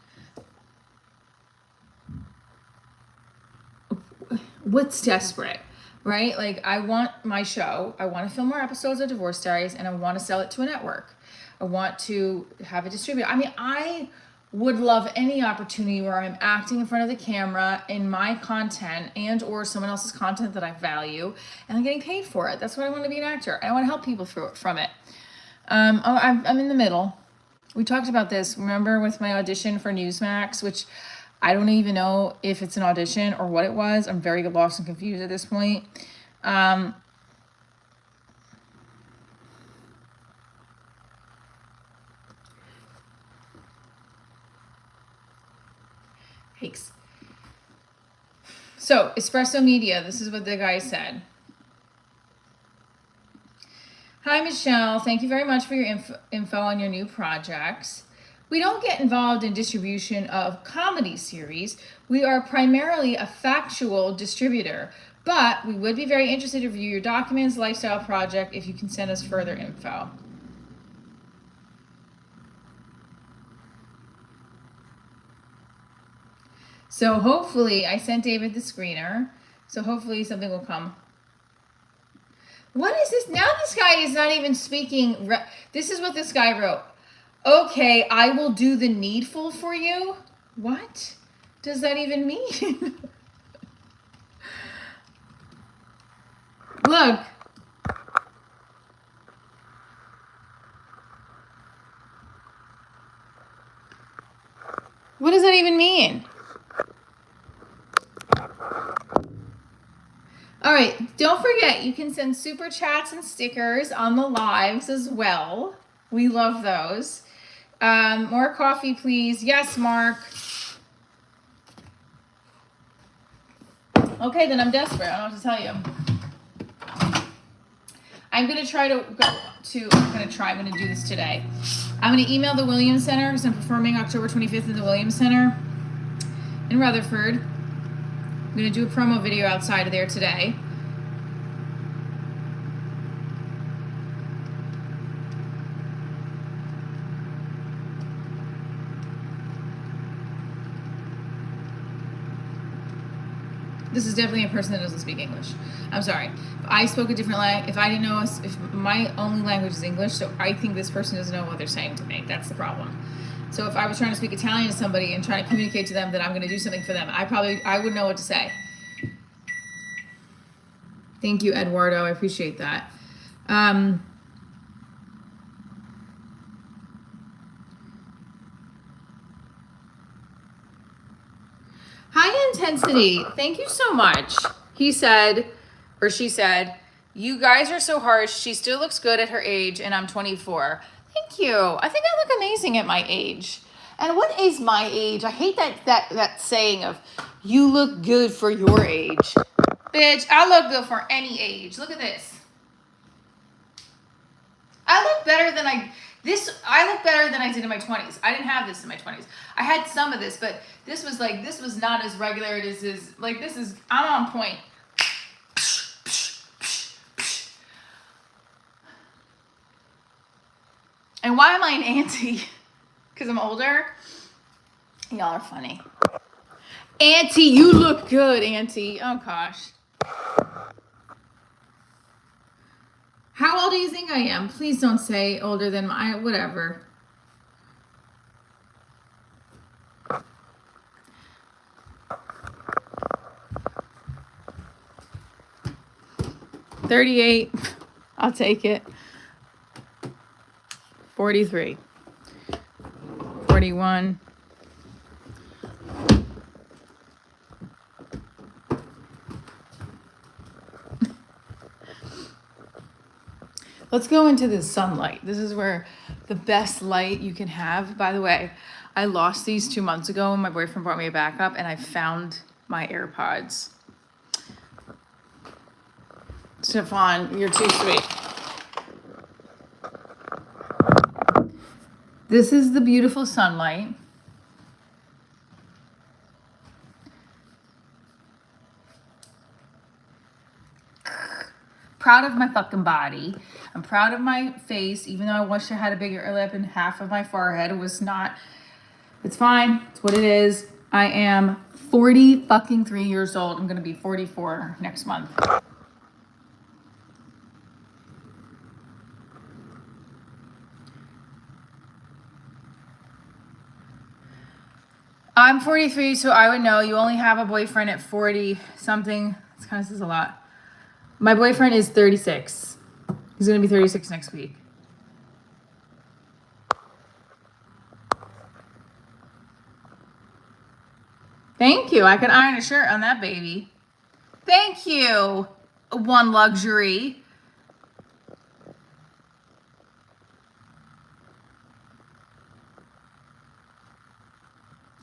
what's desperate, right? Like, I want my show, I want to film more episodes of Divorce Diaries, and I want to sell it to a network. I want to have a distributor. I mean, I would love any opportunity where I'm acting in front of the camera in my content and or someone else's content that I value, and I'm getting paid for it. That's what I want to be, an actor. I want to help people from it. I'm in the middle. We talked about this, remember, with my audition for Newsmax, which I don't even know if it's an audition or what it was. I'm very lost and confused at this point. Thanks. So, Espresso Media, this is what the guy said. Hi, Michelle. Thank you very much for your info on your new projects. We don't get involved in distribution of comedy series. We are primarily a factual distributor, but we would be very interested to review your documents, lifestyle project, if you can send us further info. So hopefully, I sent David the screener, so hopefully something will come. What is this? Now this guy is not even speaking. This is what this guy wrote. Okay, I will do the needful for you. What does that even mean? Look. What does that even mean? All right, don't forget, you can send super chats and stickers on the lives as well. We love those. More coffee, please. Yes, Mark. Okay, then I'm desperate. I don't know what to tell you. I'm going to do this today. I'm going to email the Williams Center because I'm performing October 25th in the Williams Center in Rutherford. I'm going to do a promo video outside of there today. This is definitely a person that doesn't speak English. I'm sorry. If I spoke a different language, if I didn't know, if my only language is English, so I think this person doesn't know what they're saying to me. That's the problem. So if I was trying to speak Italian to somebody and trying to communicate to them that I'm going to do something for them, I wouldn't know what to say. Thank you, Eduardo. I appreciate that. High intensity. Thank you so much. He said, or she said, you guys are so harsh. She still looks good at her age, and I'm 24. Thank you. I think I look amazing at my age. And what is my age? I hate that saying of, you look good for your age. Bitch, I look good for any age. Look at this. I look better than I did in my 20s. I didn't have this in my 20s. I had some of this, but this was not as regular. I'm on point. And why am I an auntie? Because I'm older? Y'all are funny. Auntie, you look good, Auntie. Oh, gosh. How old do you think I am? Please don't say older than whatever. 38. I'll take it. 43. 41. Let's go into the sunlight. This is where the best light you can have. By the way, I lost these 2 months ago and my boyfriend brought me a backup and I found my AirPods. Stefan, you're too sweet. This is the beautiful sunlight. Proud of my fucking body. I'm proud of my face, even though I wish I had a bigger lip and half of my forehead was not. It's fine. It's what it is. I am 40 fucking 3 years old. I'm going to be 44 next month. I'm 43, so I would know. You only have a boyfriend at 40 something. This kind of says a lot. My boyfriend is 36. He's going to be 36 next week. Thank you. I can iron a shirt on that baby. Thank you. One luxury.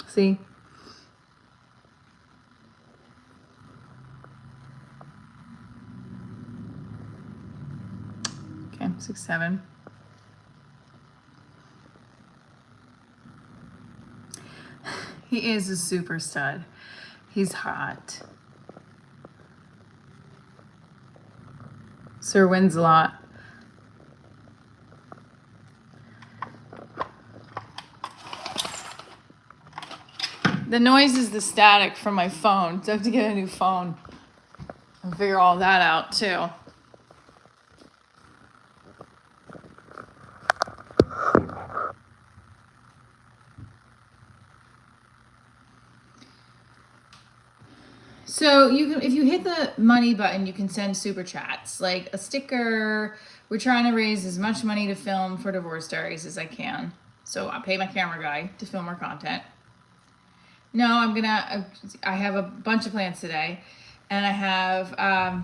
See? Okay, 6, 7. He is a super stud. He's hot. Sir Wins-a-Lot. The noise is the static from my phone, so I have to get a new phone and figure all that out too. So you can, if you hit the money button, you can send super chats, like a sticker. We're trying to raise as much money to film for Divorce Diaries as I can. So I pay my camera guy to film our content. No, I have a bunch of plans today. And I have, I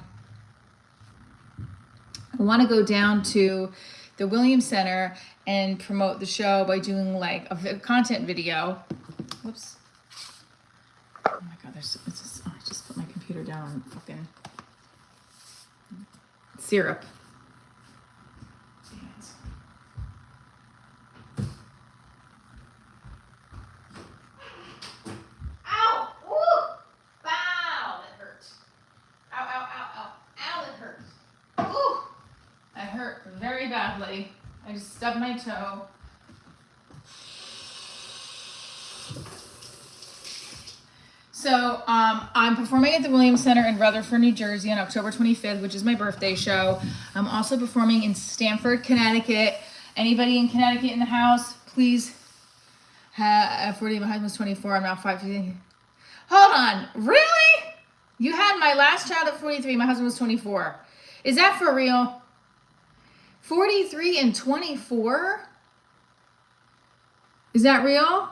want to go down to the Williams Center and promote the show by doing like a content video. Whoops. Oh my God, I just put my computer down on fucking syrup. Ow! Ooh! Bow! That hurt. Ow, ow, ow, ow. Ow, that hurt. Ooh! That hurt very badly. I just stubbed my toe. So I'm performing at the Williams Center in Rutherford, New Jersey on October 25th, which is my birthday show. I'm also performing in Stamford, Connecticut. Anybody in Connecticut in the house, please. At 40, my husband's 24. I'm now 5. Hold on. Really? You had my last child at 43. My husband was 24. Is that for real? 43 and 24? Is that real?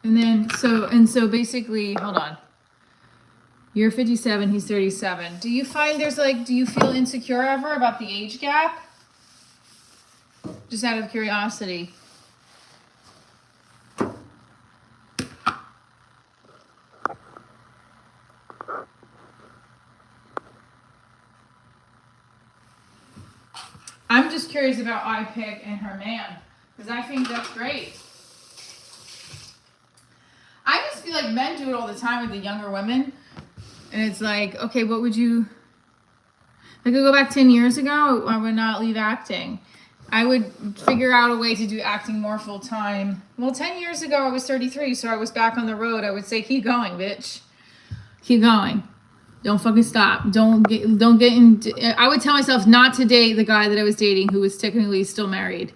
And then, so basically, hold on. You're 57, he's 37. Do you find do you feel insecure ever about the age gap? Just out of curiosity. I'm just curious about iPick and her man, because I think that's great. I just feel like men do it all the time with the younger women. And it's like, okay, what would you... If I could go back 10 years ago, I would not leave acting. I would figure out a way to do acting more full time. Well, 10 years ago, I was 33, so I was back on the road. I would say, keep going, bitch. Keep going. Don't fucking stop. Don't get into... I would tell myself not to date the guy that I was dating who was technically still married.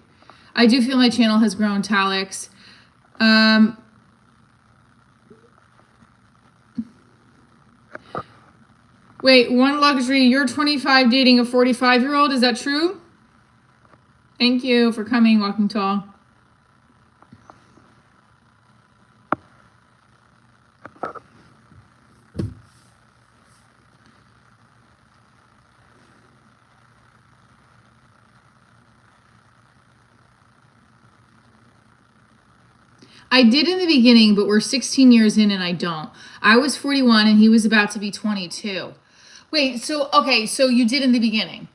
I do feel my channel has grown, Talix. Wait, one luxury, you're 25 dating a 45-year-old. Is that true? Thank you for coming, Walking Tall. I did in the beginning, but we're 16 years in and I don't. I was 41 and he was about to be 22. Wait, so you did in the beginning.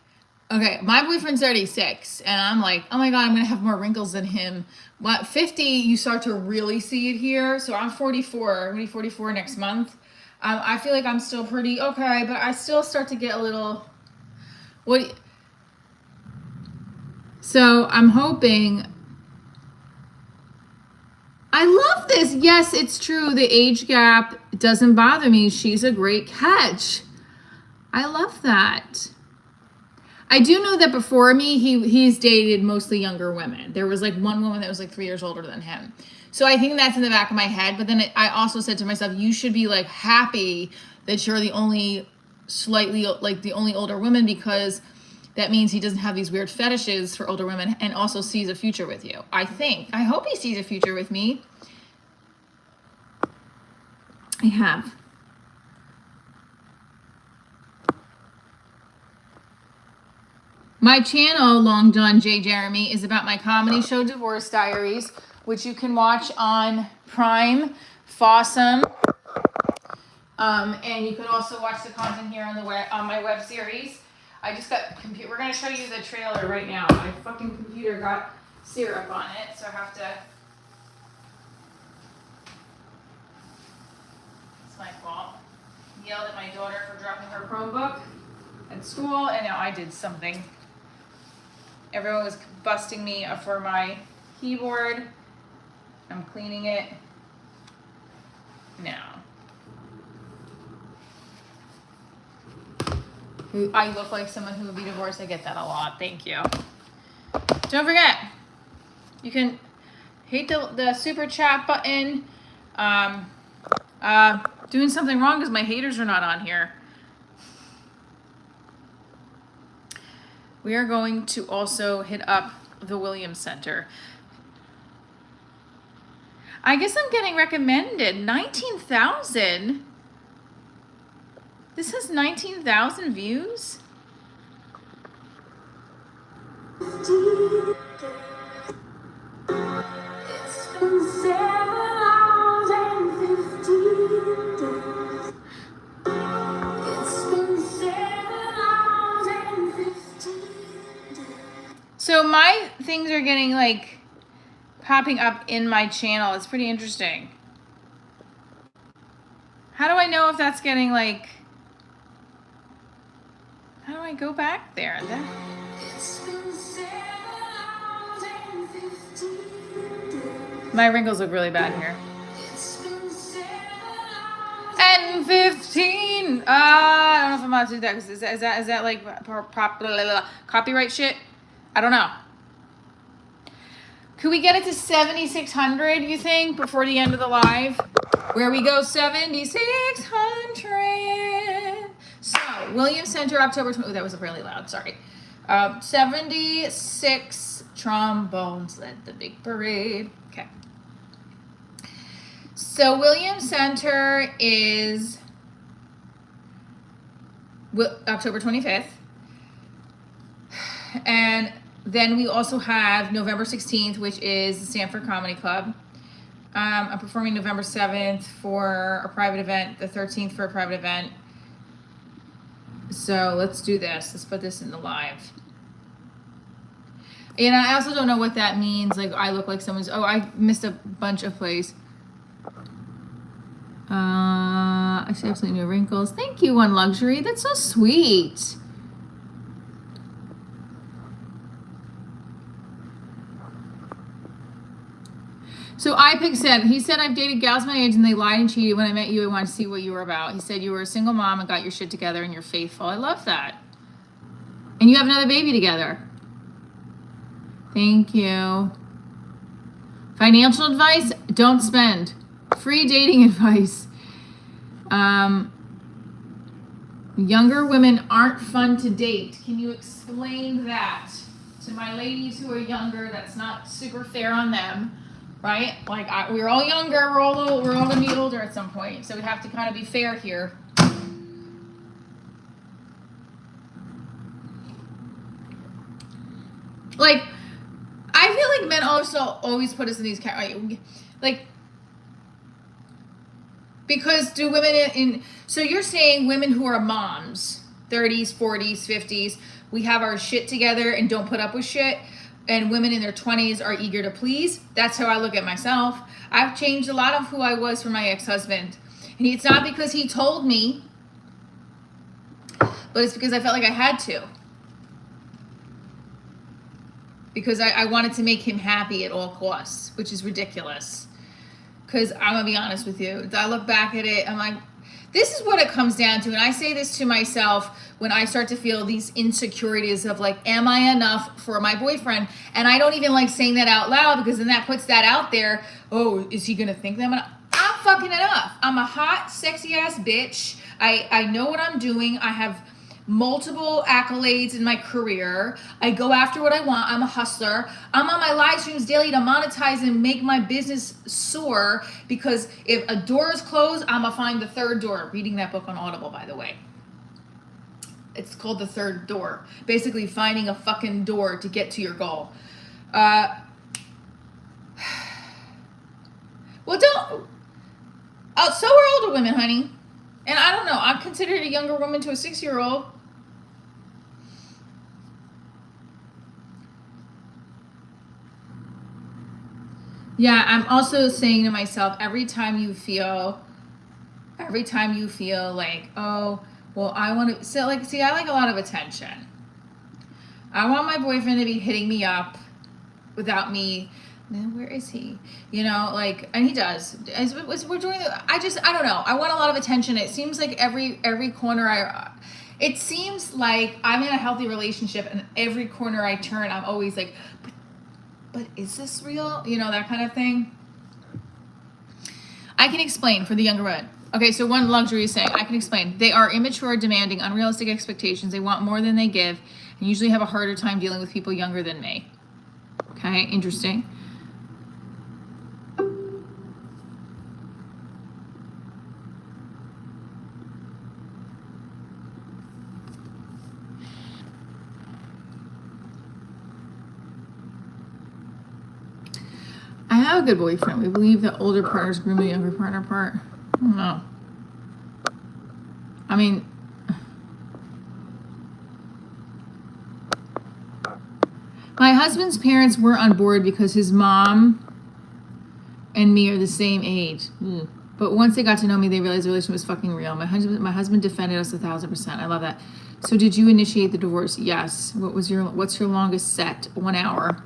Okay, my boyfriend's 36 and I'm like, oh my God, I'm gonna have more wrinkles than him. What, 50, you start to really see it here. So I'm 44, I'm gonna be 44 next month. I feel like I'm still pretty okay, but I still start to get a little, so I'm hoping. I love this. Yes, it's true. The age gap doesn't bother me. She's a great catch. I love that. I do know that before me, he's dated mostly younger women. There was like one woman that was like 3 years older than him. So I think that's in the back of my head. But then I also said to myself, you should be like happy that you're the only older woman, because that means he doesn't have these weird fetishes for older women and also sees a future with you. I hope he sees a future with me. I have. My channel, Long John J. Jeremy, is about my comedy show, Divorce Diaries, which you can watch on Prime, Fossum. And you can also watch the content here on my web series. I just got we're gonna show you the trailer right now. My fucking computer got syrup on it, so I have to. It's my fault. Yelled at my daughter for dropping her Chromebook at school, and now I did something. Everyone was busting me for my keyboard. I'm cleaning it now. I look like someone who would be divorced. I get that a lot. Thank you. Don't forget, you can hit the super chat button. Doing something wrong because my haters are not on here. We are going to also hit up the Williams Center. I guess I'm getting recommended 19,000. This has 19,000 views. It's been 7 hours and 15 days. It's been 7 hours and 15 days. So my things are getting like popping up in my channel. It's pretty interesting. How do I know if that's getting like... How do I go back there? My wrinkles look really bad here. And 15. I don't know if I'm allowed to do that. Is that like copyright shit? I don't know. Could we get it to 7,600, you think, before the end of the live? Where we go, 7,600. So, Williams Center, October 20th. Oh, that was really loud. Sorry. 76 trombones led the big parade. Okay. So, Williams Center is October 25th. And then we also have November 16th, which is the Stanford Comedy Club. I'm performing November 7th for a private event, the 13th for a private event. So let's do this. Let's put this in the live. And I also don't know what that means. Like, I look like someone's... Oh, I missed a bunch of plays. I should have some new wrinkles. Thank you, One Luxury. That's so sweet. So iPic said, he said, I've dated gals my age and they lied and cheated. When I met you, I wanted to see what you were about. He said you were a single mom and got your shit together and you're faithful. I love that. And you have another baby together. Thank you. Financial advice, don't spend. Free dating advice. Younger women aren't fun to date. Can you explain that to my ladies who are younger? That's not super fair on them, right? Like we're all younger. We're all gonna be older at some point, so we have to kind of be fair here. Like, I feel like men also always put us in these like, because do women in so you're saying women who are moms, 30s, 40s, 50s, we have our shit together and don't put up with shit, and women in their 20s are eager to please. That's how I look at myself. I've changed a lot of who I was for my ex-husband, and it's not because he told me, but it's because I felt like I had to. Because I wanted to make him happy at all costs, which is ridiculous. Because I'm going to be honest with you. I look back at it, I'm like, this is what it comes down to. And I say this to myself when I start to feel these insecurities of like, am I enough for my boyfriend? And I don't even like saying that out loud, because then that puts that out there. Oh, is he going to think that I'm fucking enough. I'm a hot, sexy ass bitch. I know what I'm doing. I have multiple accolades in my career. I go after what I want. I'm a hustler. I'm on my live streams daily to monetize and make my business soar, because if a door is closed, I'm gonna find the third door. Reading that book on Audible, by the way. It's called The Third Door. Basically finding a fucking door to get to your goal. Well, don't. Oh, so are older women, honey. And I don't know. I'm considered a younger woman to a 6-year-old. Yeah, I'm also saying to myself, every time you feel like, oh, well, I want to, so like, see, I like a lot of attention. I want my boyfriend to be hitting me up without me. Man, where is he? You know, like, and he does. As we're doing I don't know. I want a lot of attention. It seems like every corner it seems like I'm in a healthy relationship, and every corner I turn, I'm always like, but is this real? You know, that kind of thing. I can explain for the younger women. Okay, so one luxury is saying, I can explain. They are immature, demanding, unrealistic expectations. They want more than they give, and usually have a harder time dealing with people younger than me. Okay, interesting. I have a good boyfriend. We believe that older partners groom the younger partner apart. I don't know. I mean, my husband's parents weren't on board because his mom and me are the same age. But once they got to know me, they realized the relationship was fucking real. My husband defended us 1,000%. I love that. So did you initiate the divorce? Yes. What's your longest set? 1 hour.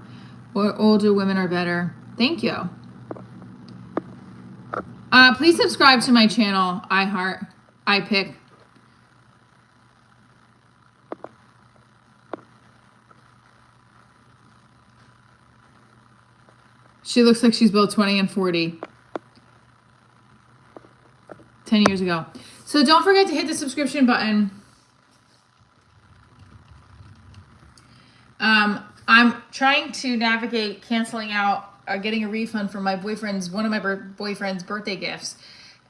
Or older women are better. Thank you. Please subscribe to my channel, iPick. She looks like she's both 20 and 40. 10 years ago. So don't forget to hit the subscription button. I'm trying to navigate canceling out getting a refund for my boyfriend's, one of my boyfriend's birthday gifts.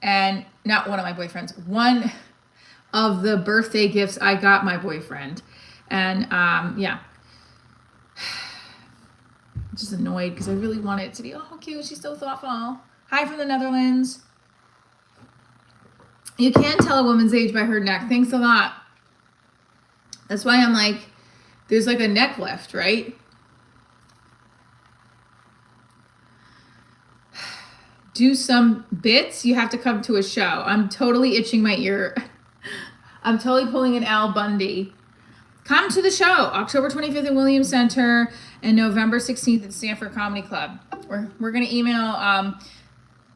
And not one of my boyfriends, one of the birthday gifts I got my boyfriend. And yeah. I'm just annoyed because I really want it to be, oh, cute, she's so thoughtful. Hi from the Netherlands. You can tell a woman's age by her neck. Thanks a lot. That's why I'm like, there's like a neck lift, right? Do some bits, you have to come to a show. I'm totally itching my ear. I'm totally pulling an Al Bundy. Come to the show, October 25th at Williams Center and November 16th at Stanford Comedy Club. We're gonna email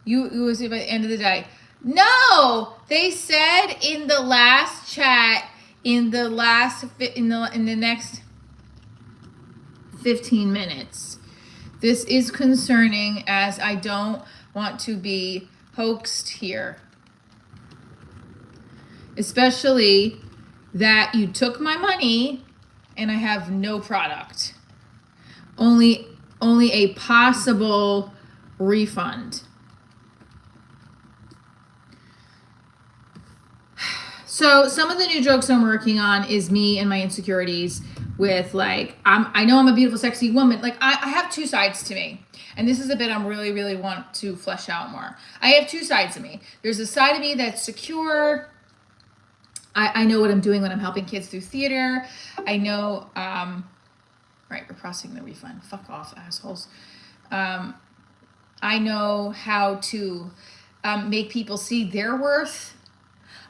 you by the end of the day. No, they said in the last chat, in the next 15 minutes. This is concerning, as I don't want to be hoaxed here. Especially that you took my money and I have no product. Only a possible refund. So some of the new jokes I'm working on is me and my insecurities with like, I know I'm a beautiful, sexy woman. Like I have two sides to me. And this is a bit I'm really want to flesh out more. I have two sides of me. There's a side of me that's secure. I know what I'm doing when I'm helping kids through theater. I know, right, we're processing the refund. Fuck off, assholes. I know how to make people see their worth.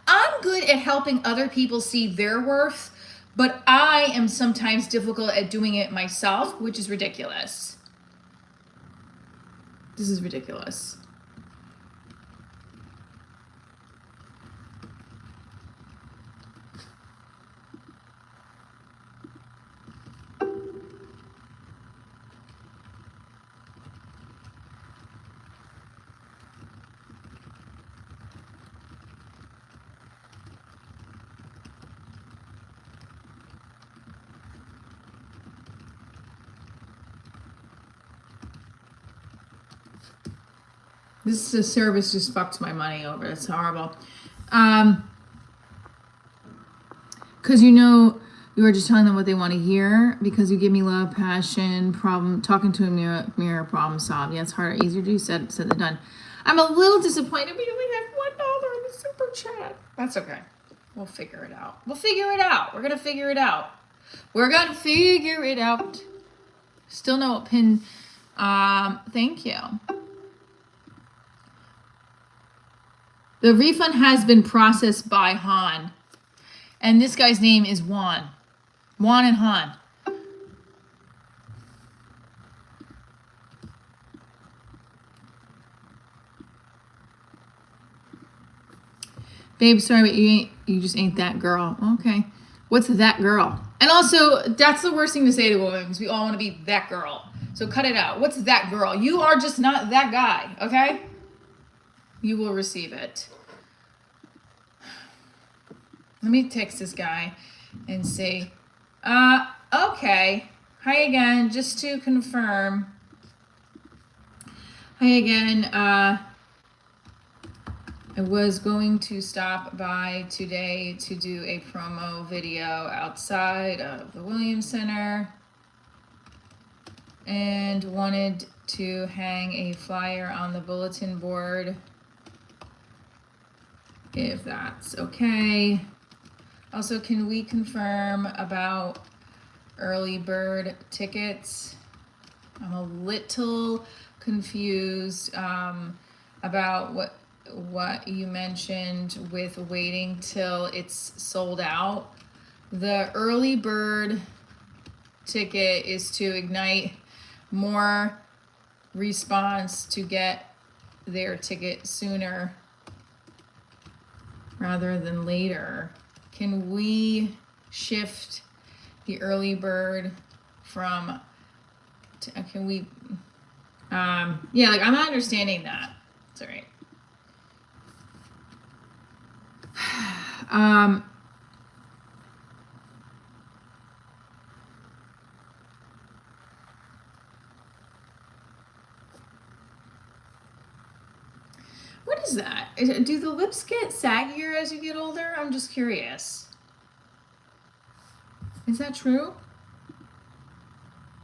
I'm good at helping other people see their worth, but I am sometimes difficult at doing it myself, which is ridiculous. This is ridiculous. This service just fucked my money over. It's horrible. Because you were just telling them what they want to hear because you give me love, passion, problem, talking to a mirror, problem solve. Yeah, it's harder, easier to do said than done. I'm a little disappointed we only have $1 in the super chat. That's okay. We'll figure it out. We're gonna figure it out. Still no pin. Thank you. The refund has been processed by Han. And this guy's name is Juan. Juan and Han. Babe, sorry, but you just ain't that girl. Okay. What's that girl? And also, that's the worst thing to say to a woman because we all want to be that girl. So cut it out. What's that girl? You are just not that guy, okay? You will receive it. Let me text this guy and say, okay. Hi again, just to confirm. Hi again, I was going to stop by today to do a promo video outside of the Williams Center and wanted to hang a flyer on the bulletin board, if that's okay. Also, can we confirm about early bird tickets? I'm a little confused about what you mentioned with waiting till it's sold out. The early bird ticket is to ignite more response to get their ticket sooner rather than later. Can we shift the early bird from, can we, yeah, like I'm not understanding that. It's all right. What is that? Do the lips get saggier as you get older? I'm just curious. Is that true?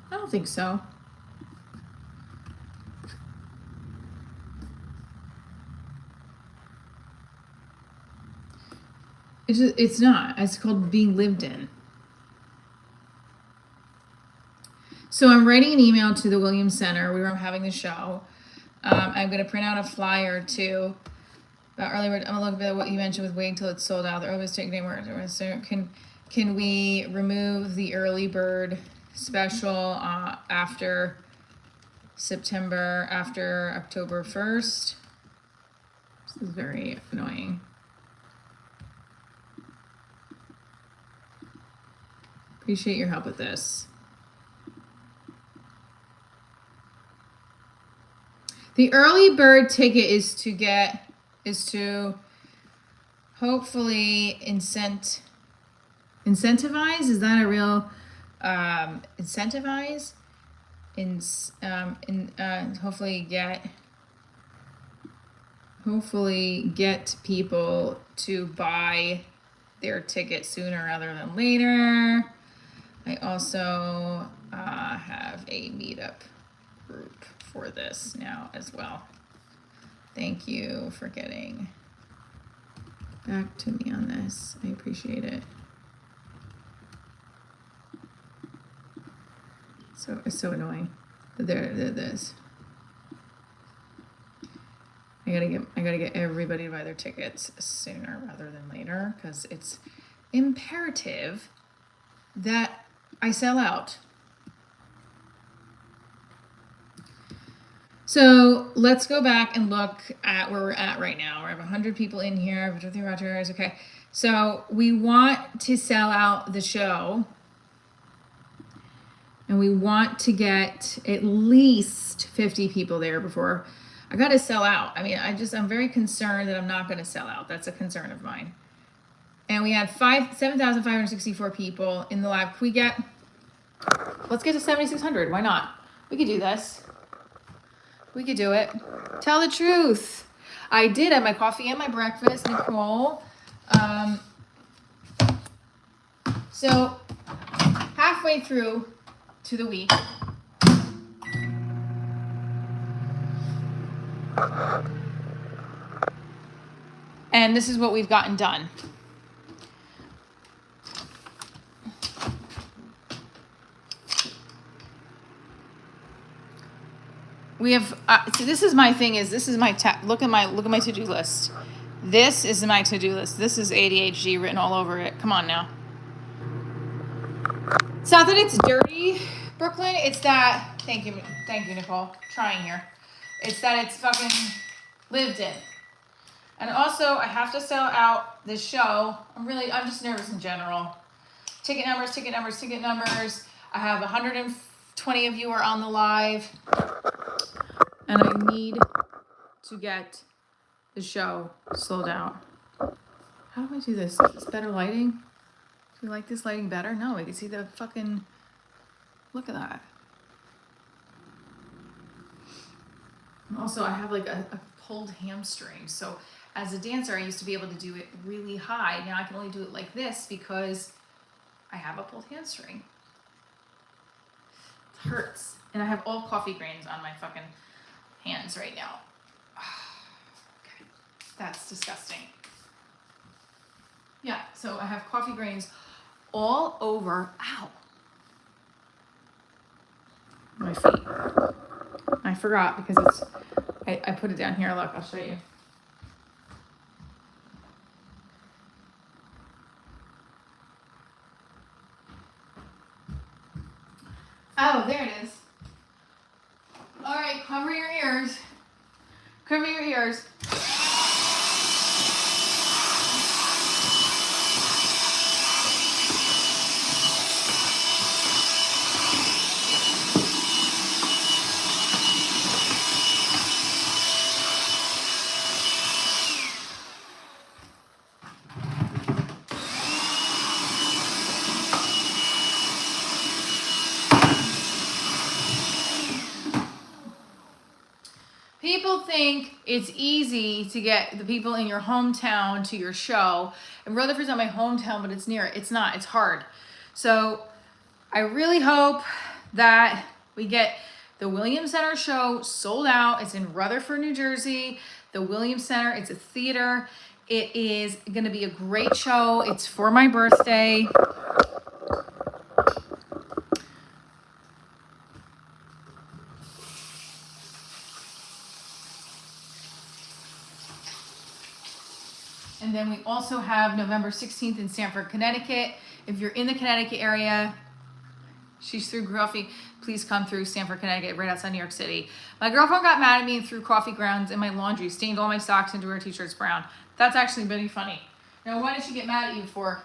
I don't think so. It's not. It's called being lived in. So I'm writing an email to the Williams Center. We were having the show. I'm going to print out a flyer too. About early bird. I'm going to look at what you mentioned with waiting until it's sold out. The earliest ticket day works. Can we remove the early bird special after October 1st? This is very annoying. Appreciate your help with this. The early bird ticket is to hopefully incent Incentivize, is that a real incentivize? Hopefully get people to buy their ticket sooner rather than later. I also have a meetup group for this now as well. Thank you for getting back to me on this. I appreciate it. So it's so annoying. There this. I gotta get everybody to buy their tickets sooner rather than later, because it's imperative that I sell out. So let's go back and look at where we're at right now. We have 100 people in here. Okay. So we want to sell out the show. And we want to get at least 50 people there before I got to sell out. I mean, I'm very concerned that I'm not going to sell out. That's a concern of mine. And we had 7,564 people in the live. Let's get to 7,600. Why not? We could do this. We could do it. Tell the truth. I did have my coffee and my breakfast, Nicole. So halfway through to the week. And this is what we've gotten done. We have, so this is my thing is, this is my, look at my to-do list. This is my to-do list. This is ADHD written all over it. Come on now. It's not that it's dirty, Brooklyn. It's that, thank you, Nicole. Trying here. It's that it's fucking lived in. And also, I have to sell out this show. I'm just nervous in general. Ticket numbers. I have 120 of you are on the live. And I need to get the show sold out. How do I do this? Is this better lighting? Do you like this lighting better? No, I can see the fucking, look at that. And also, I have like a pulled hamstring. So as a dancer, I used to be able to do it really high. Now I can only do it like this because I have a pulled hamstring. It hurts. And I have all coffee grains on my fucking hands right now. Okay, that's disgusting. Yeah, so I have coffee grains all over, ow, my feet. I forgot because I put it down here. Look, I'll show you. Oh, there it is. All right, cover your ears. Cover your ears. People think it's easy to get the people in your hometown to your show. And Rutherford's not my hometown, but it's near it. It's not. It's hard. So I really hope that we get the Williams Center show sold out. It's in Rutherford, New Jersey. The Williams Center. It's a theater. It is going to be a great show. It's for my birthday. And then we also have November 16th in Stamford, Connecticut. If you're in the Connecticut area, she's through coffee, please come through Stamford, Connecticut, right outside New York City. My girlfriend got mad at me and threw coffee grounds in my laundry, stained all my socks into her t-shirts brown. That's actually pretty funny. Now, what did she get mad at you for?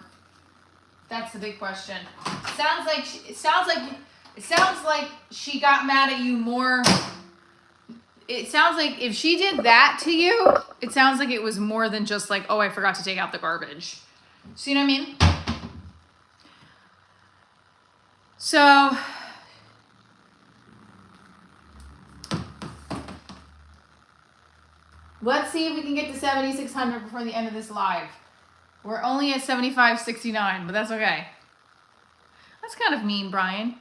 That's the big question. It sounds like she got mad at you more. It sounds like if she did that to you, it sounds like it was more than just like, oh, I forgot to take out the garbage. See what I mean? So let's see if we can get to 7,600 before the end of this live. We're only at 7,569, but that's okay. That's kind of mean, Brian.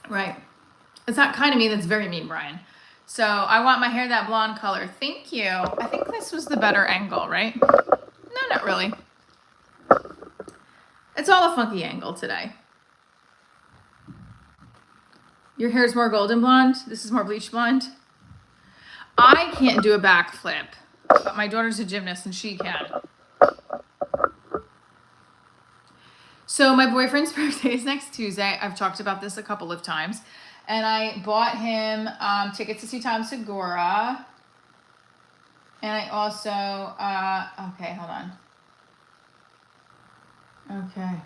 Right. It's not kind of mean, that's very mean, Brian. So I want my hair that blonde color. Thank you. I think this was the better angle, right? No, not really. It's all a funky angle today. Your hair is more golden blonde. This is more bleach blonde. I can't do a backflip, but my daughter's a gymnast and she can. So my boyfriend's birthday is next Tuesday. I've talked about this a couple of times. And I bought him tickets to see Tom Segura. And I also, okay, hold on. Okay.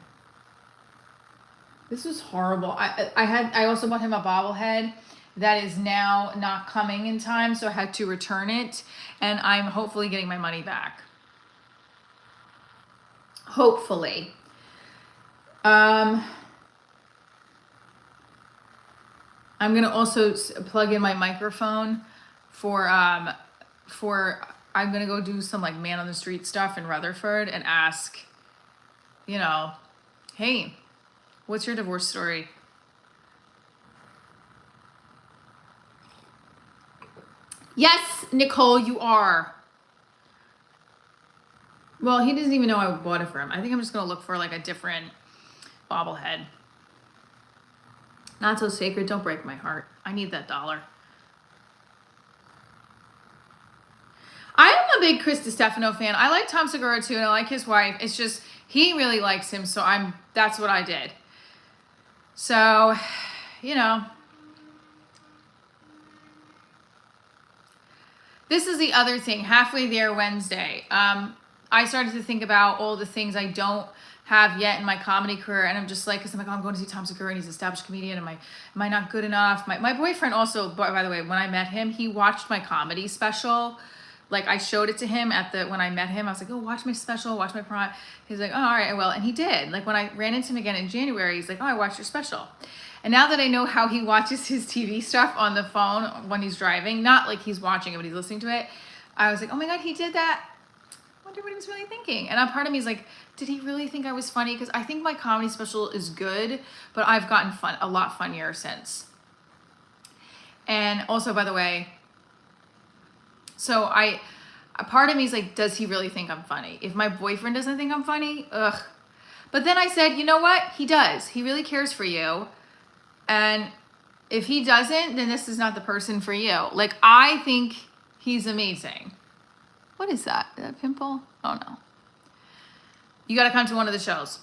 This was horrible. I also bought him a bobblehead that is now not coming in time, so I had to return it, and I'm hopefully getting my money back. Hopefully. I'm gonna also plug in my microphone for I'm gonna go do some like man on the street stuff in Rutherford and ask, you know, hey, what's your divorce story? Yes, Nicole, you are. Well, he doesn't even know I bought it for him. I think I'm just gonna look for like a different bobblehead. Not so sacred, don't break my heart. I need that $1. I am a big Chris DiStefano fan. I like Tom Segura too, and I like his wife. It's just, he really likes him, so that's what I did. So, you know. This is the other thing, halfway there Wednesday. I started to think about all the things I don't have yet in my comedy career, and I'm just like, because I'm like, oh, I'm going to see Tom Segura, and he's an established comedian. Am I not good enough? My boyfriend also, by the way, when I met him, he watched my comedy special. Like, I showed it to him when I met him. I was like, oh, watch my special, watch my prime. He's like, oh, all right, well, and he did. Like, when I ran into him again in January, he's like, oh, I watched your special. And now that I know how he watches his TV stuff on the phone when he's driving, not like he's watching it, but he's listening to it, I was like, oh my God, he did that. I wonder what he was really thinking. And a part of me is like, did he really think I was funny? Because I think my comedy special is good, but I've gotten a lot funnier since. And also, by the way, so a part of me is like, does he really think I'm funny? If my boyfriend doesn't think I'm funny, ugh. But then I said, you know what? He does. He really cares for you. And if he doesn't, then this is not the person for you. Like, I think he's amazing. What is that? Is that a pimple? Oh no. You got to come to one of the shows.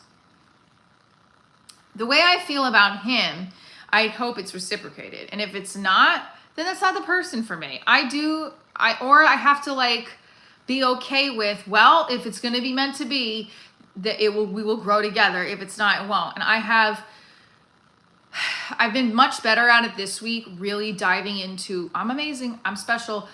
The way I feel about him, I hope it's reciprocated. And if it's not, then that's not the person for me. I have to like be okay with, well, if it's going to be meant to be, that we will grow together. If it's not, it won't. And I've been much better at it this week, really diving into, I'm amazing, I'm special.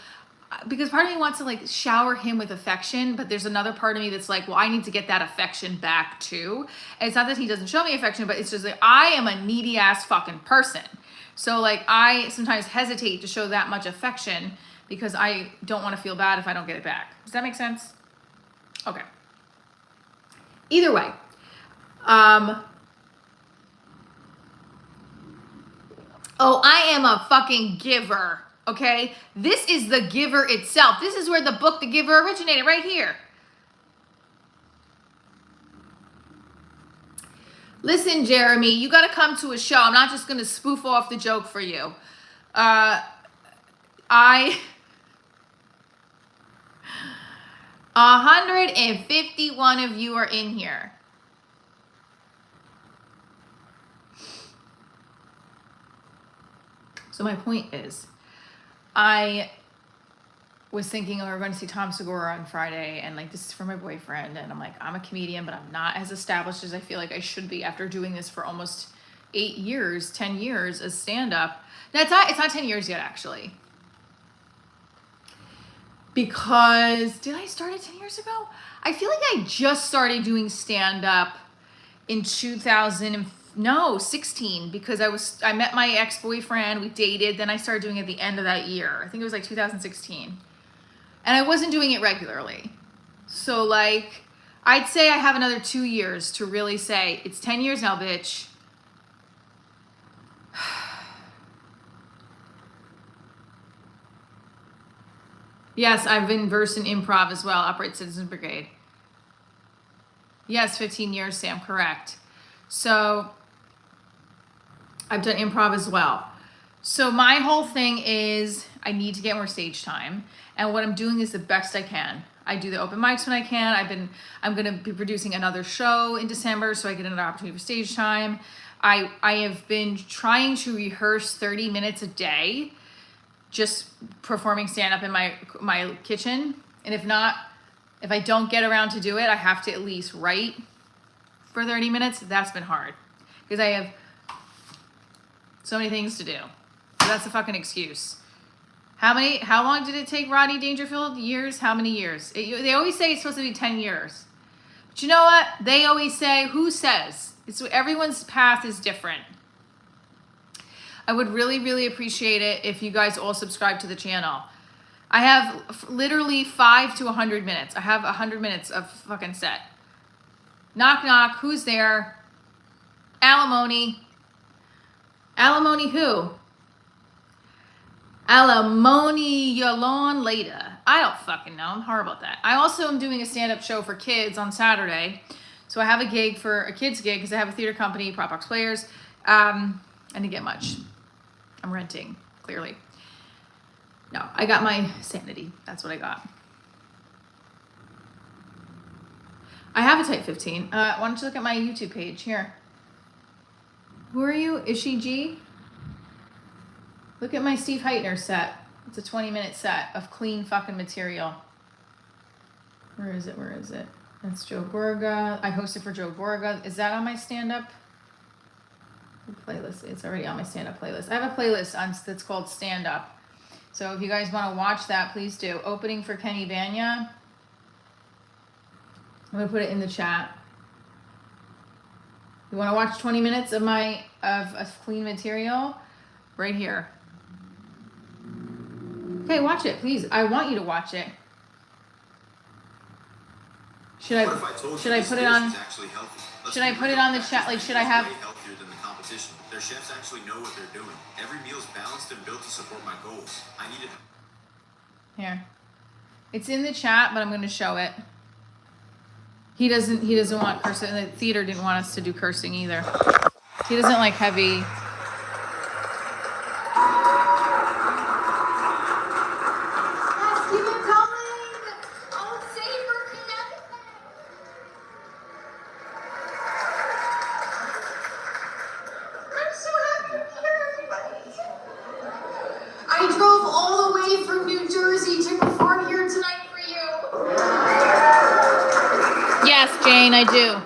Because part of me wants to like shower him with affection, but there's another part of me that's like, well, I need to get that affection back too. And it's not that he doesn't show me affection, but it's just like, I am a needy ass fucking person. So like, I sometimes hesitate to show that much affection because I don't want to feel bad if I don't get it back. Does that make sense? Okay. Either way, oh, I am a fucking giver, okay? This is the giver itself. This is where the book The Giver originated, right here. Listen, Jeremy, you got to come to a show. I'm not just going to spoof off the joke for you. 151 of you are in here. So my point is, I was thinking, oh, we're going to see Tom Segura on Friday, and like, this is for my boyfriend, and I'm like, I'm a comedian, but I'm not as established as I feel like I should be after doing this for almost 10 years as stand-up. Now, it's not 10 years yet, actually. because, did I start it 10 years ago? I feel like I just started doing stand-up in 2016 because I met my ex-boyfriend, we dated, then I started doing it at the end of that year. I think it was like 2016. And I wasn't doing it regularly. So like, I'd say I have another 2 years to really say, it's 10 years now, bitch. Yes, I've been versed in improv as well, Upright Citizens Brigade. Yes, 15 years, Sam, correct. So I've done improv as well. So my whole thing is I need to get more stage time. And what I'm doing is the best I can. I do the open mics when I can. I'm gonna be producing another show in December so I get another opportunity for stage time. I have been trying to rehearse 30 minutes a day, just performing stand-up in my kitchen. And if I don't get around to do it, I have to at least write for 30 minutes. That's been hard because I have so many things to do. So that's a fucking excuse. How long did it take Rodney Dangerfield? Years? How many years? They always say it's supposed to be 10 years. But you know what? They always say, who says? Everyone's path is different. I would really, really appreciate it if you guys all subscribe to the channel. I have literally 5 to 100 minutes. I have 100 minutes of fucking set. Knock, knock. Who's there? Alimony. Alimony who? Alimony Yolon later. I don't fucking know. I'm horrible at that. I also am doing a stand-up show for kids on Saturday. So I have a kids gig because I have a theater company, Prop Box Players. I didn't get much. I'm renting, clearly. No, I got my sanity. That's what I got. I have a type 15. Why don't you look at my YouTube page here? Who are you? Is she G? Look at my Steve Heitner set. It's a 20-minute set of clean fucking material. Where is it? That's Joe Gorga. I hosted for Joe Gorga. Is that on my stand-up playlist? It's already on my stand-up playlist. I have a playlist that's called Standup. So if you guys want to watch that, please do. Opening for Kenny Banya. I'm going to put it in the chat. You want to watch 20 minutes of clean material? Right here. Okay, watch it, please. I want you to watch it. Should I put it on? Should I put it on the chat? Like, should I have? Healthier than the competition. Their chefs actually know what they're doing. Every meal's balanced and built to support my goals. I needed. Here, it's in the chat, but I'm going to show it. He doesn't want cursing. The theater didn't want us to do cursing either. He doesn't like heavy. I do.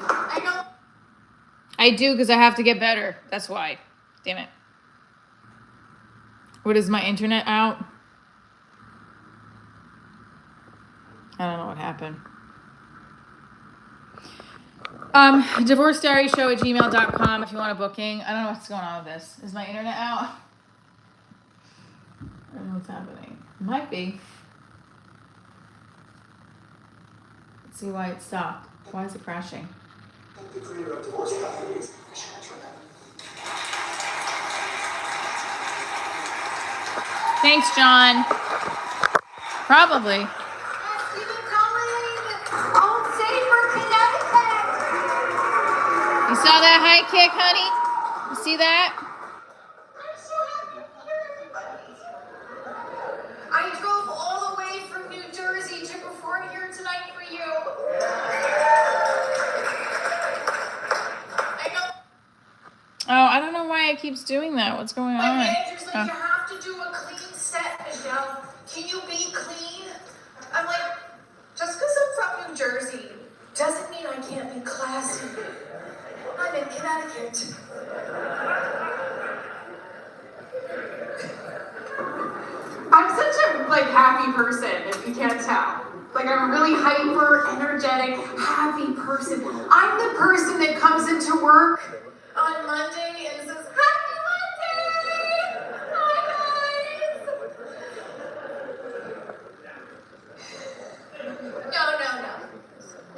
I do because I have to get better. That's why. Damn it. What is my internet out? I don't know what happened. divorcediaryshow@gmail.com if you want a booking. I don't know what's going on with this. Is my internet out? I don't know what's happening. It might be. Let's see why it stopped. Why is it crashing? Thanks, John. Probably. You saw that high kick, honey? You see that? I drove all the way from New Jersey to perform here tonight for you. Oh, I don't know why it keeps doing that. What's going on? My manager's like, you have to do a clean set, Michelle. Can you be clean? I'm like, just because I'm from New Jersey doesn't mean I can't be classy. I'm in Connecticut. I'm such a like happy person, if you can't tell. Like I'm a really hyper, energetic, happy person. I'm the person that comes into work on Monday and says, Happy Monday! Hi guys! No.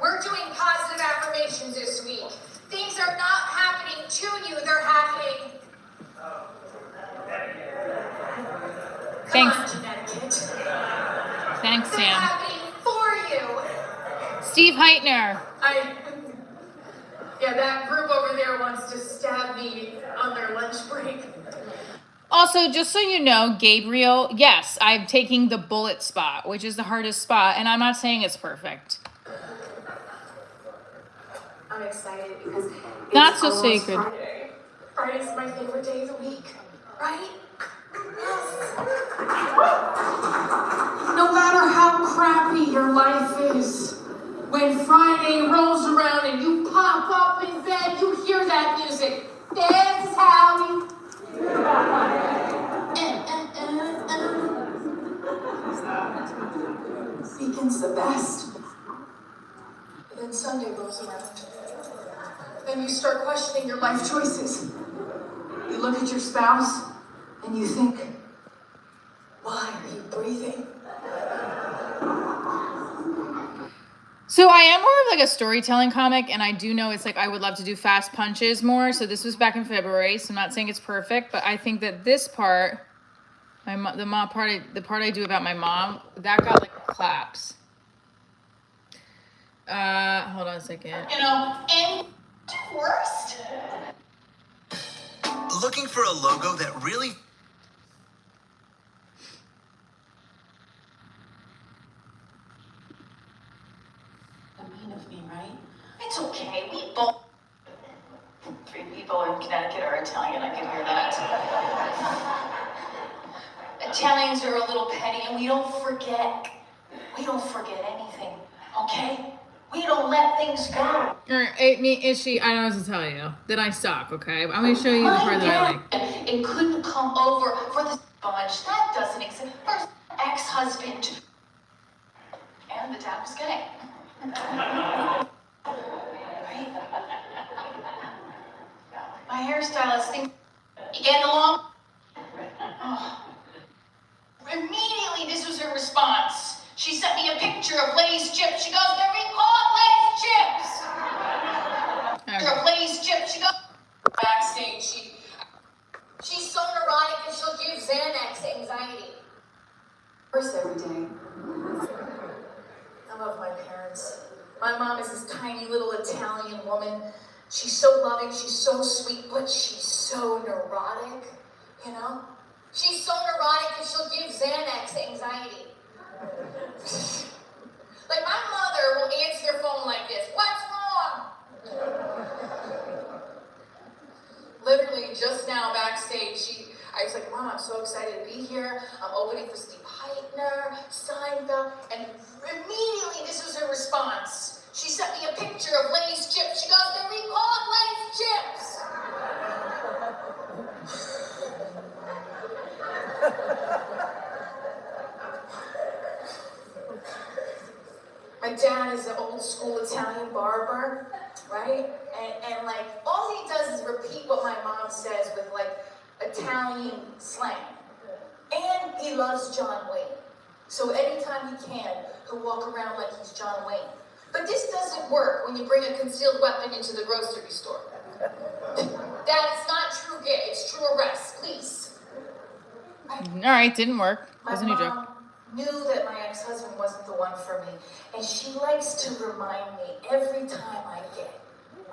We're doing positive affirmations this week. Things are not happening to you, they're happening. Come Thanks. on, Connecticut. Thanks, They're Sam. happening for you. Steve Heitner. Yeah, that group over there wants to stab me on their lunch break. Also, just so you know, Gabriel, yes, I'm taking the bullet spot, which is the hardest spot, and I'm not saying it's perfect. I'm excited because it's Not so almost sacred. Friday. Friday's my favorite day of the week, right? Yes. No matter how crappy your life is, when Friday rolls around and you pop up in bed, you hear that music. That's how you. Weekend's the best. And then Sunday rolls around. Then you start questioning your life choices. You look at your spouse and you think, why are you breathing? So I am more of like a storytelling comic, and I do know it's like I would love to do fast punches more. So this was back in February, so I'm not saying it's perfect, but I think that this part, the part I do about my mom, that got like claps. Hold on a second. And worst? Looking for a logo that really... Mean of me, right? It's okay. We both. 3 people in Connecticut are Italian. I can hear that. Italians are a little petty, and we don't forget. We don't forget anything. Okay? We don't let things go. All right, I don't know what to tell you. That I suck, okay? I'm gonna show you the part that I like. It couldn't come over for the bunch. That doesn't exist. Her ex-husband. And the dad was gay. Right? My hairstylist thinks you getting along? Oh. Immediately, this was her response. She sent me a picture of Lay's chips. She goes, they're being called Lay's chips. Okay. Of Lay's chips. She goes backstage. She's so neurotic and she'll give Xanax anxiety. First every day. I love my parents. My mom is this tiny little Italian woman. She's so loving, she's so sweet, but she's so neurotic, you know? She's so neurotic and she'll give Xanax anxiety. Like my mother will answer their phone like this, what's wrong? Literally just now backstage, I was like, Mom, I'm so excited to be here. I'm opening for Steve Heitner, Standup, and immediately this was her response. She sent me a picture of Lay's chips. She goes, they're being called Lay's chips. My dad is an old school Italian barber, right? And like, all he does is repeat what my mom says with like Italian slang. And he loves John Wayne. So anytime he can, he'll walk around like he's John Wayne. But this doesn't work when you bring a concealed weapon into the grocery store. That is not true gay, it's true arrest, please. All right, didn't work. My That's a new joke. mom knew that my ex-husband wasn't the one for me, and she likes to remind me every time I get.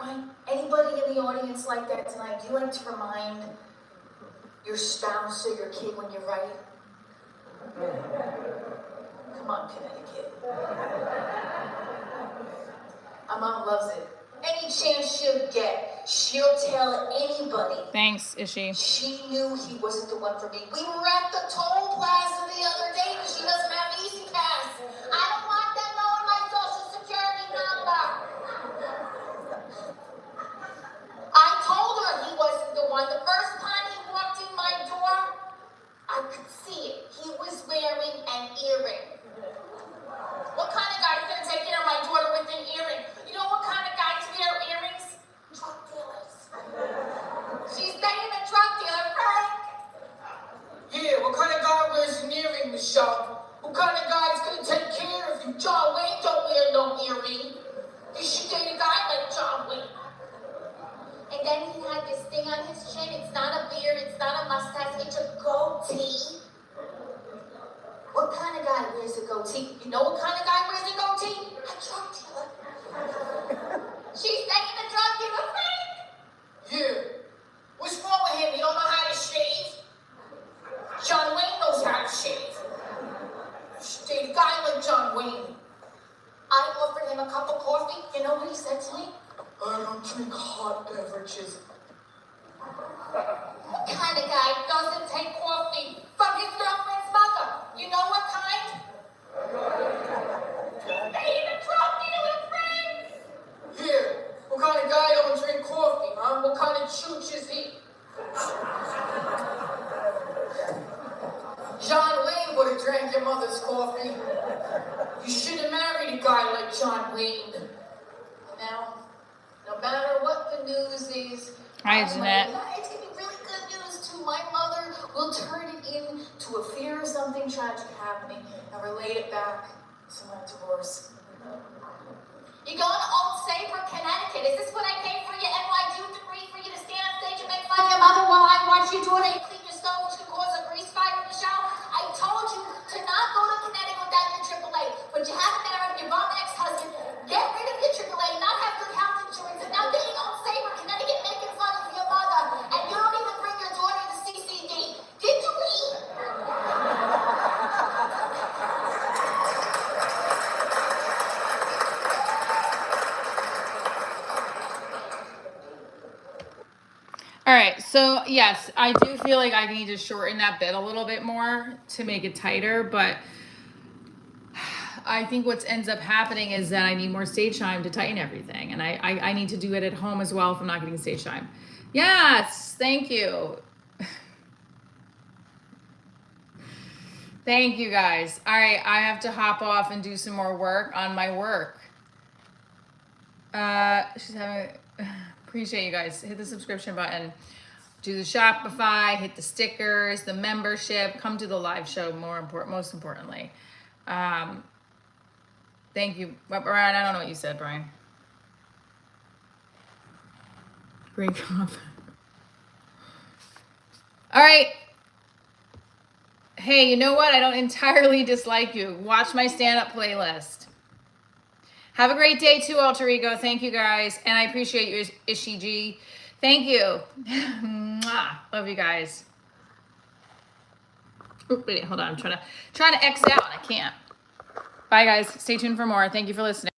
Right? Anybody in the audience like that tonight? Do you like to remind your spouse or your kid when you're right? Come on, Connecticut. My mom loves it. Any chance she'll get, she'll tell anybody. Thanks, Ishi. She knew he wasn't the one for me. We were at the toll plaza the other day because she doesn't have Easy Pass. I don't want them knowing my social security number. I told her he wasn't the one. The first time he walked in my door, I could see it. He was wearing an show. What kind of guy's gonna take care of you? John Wayne don't wear no earring. You should date a guy like John Wayne. And then he had this thing on his chin. It's not a beard, it's not a mustache, it's a goatee. What kind of guy wears a goatee? You know what kind of guy wears a goatee? A drug dealer. She's taking the drug dealer thing. Yeah. What's wrong with him? He don't know how to shave? John Wayne knows how to shave. Date a guy like John Wayne. I offered him a cup of coffee. You know what he said to me? I don't drink hot beverages. What kind of guy doesn't take coffee from his girlfriend's mother? You know what kind? They even drug dealer friends. Yeah. What kind of guy don't drink coffee, huh? What kind of chooch is he? John Wayne would have drank your mother's coffee. You should have married a guy like John Wayne. Now, no matter what the news is, Hi, Jeanette. it's gonna be really good news too. My mother will turn it into a fear of something tragic happening and relate it back to my divorce. You're going to Old Saybrook, Connecticut. Is this what I paid for your NYU degree for you to stand on stage and make fun of your mother while I watch you do it and clean your stove, which could cause a grease fire in the shower? I told you to not go to Connecticut without your AAA, but you haven't married your bum ex-husband. Get rid of your AAA, not have good health insurance, and now being Old Saybrook, Connecticut, making fun of your mother, and you don't even bring your daughter to CCD. Did you eat? All right, so yes, I do feel like I need to shorten that bit a little bit more to make it tighter, but I think what ends up happening is that I need more stage time to tighten everything, and I need to do it at home as well if I'm not getting stage time. Yes, thank you. Thank you guys. All right, I have to hop off and do some more work on my work. She's having, appreciate you guys. Hit the subscription button, do the Shopify, hit the stickers, the membership, come to the live show, most importantly. Thank you. Brian, I don't know what you said, Brian. Great comment. All right. Hey, you know what? I don't entirely dislike you. Watch my stand-up playlist. Have a great day too, Alter Ego. Thank you guys. And I appreciate you, Ishiji. Thank you. Mwah. Love you guys. Oop, wait, hold on. I'm trying to X out. I can't. Bye guys. Stay tuned for more. Thank you for listening.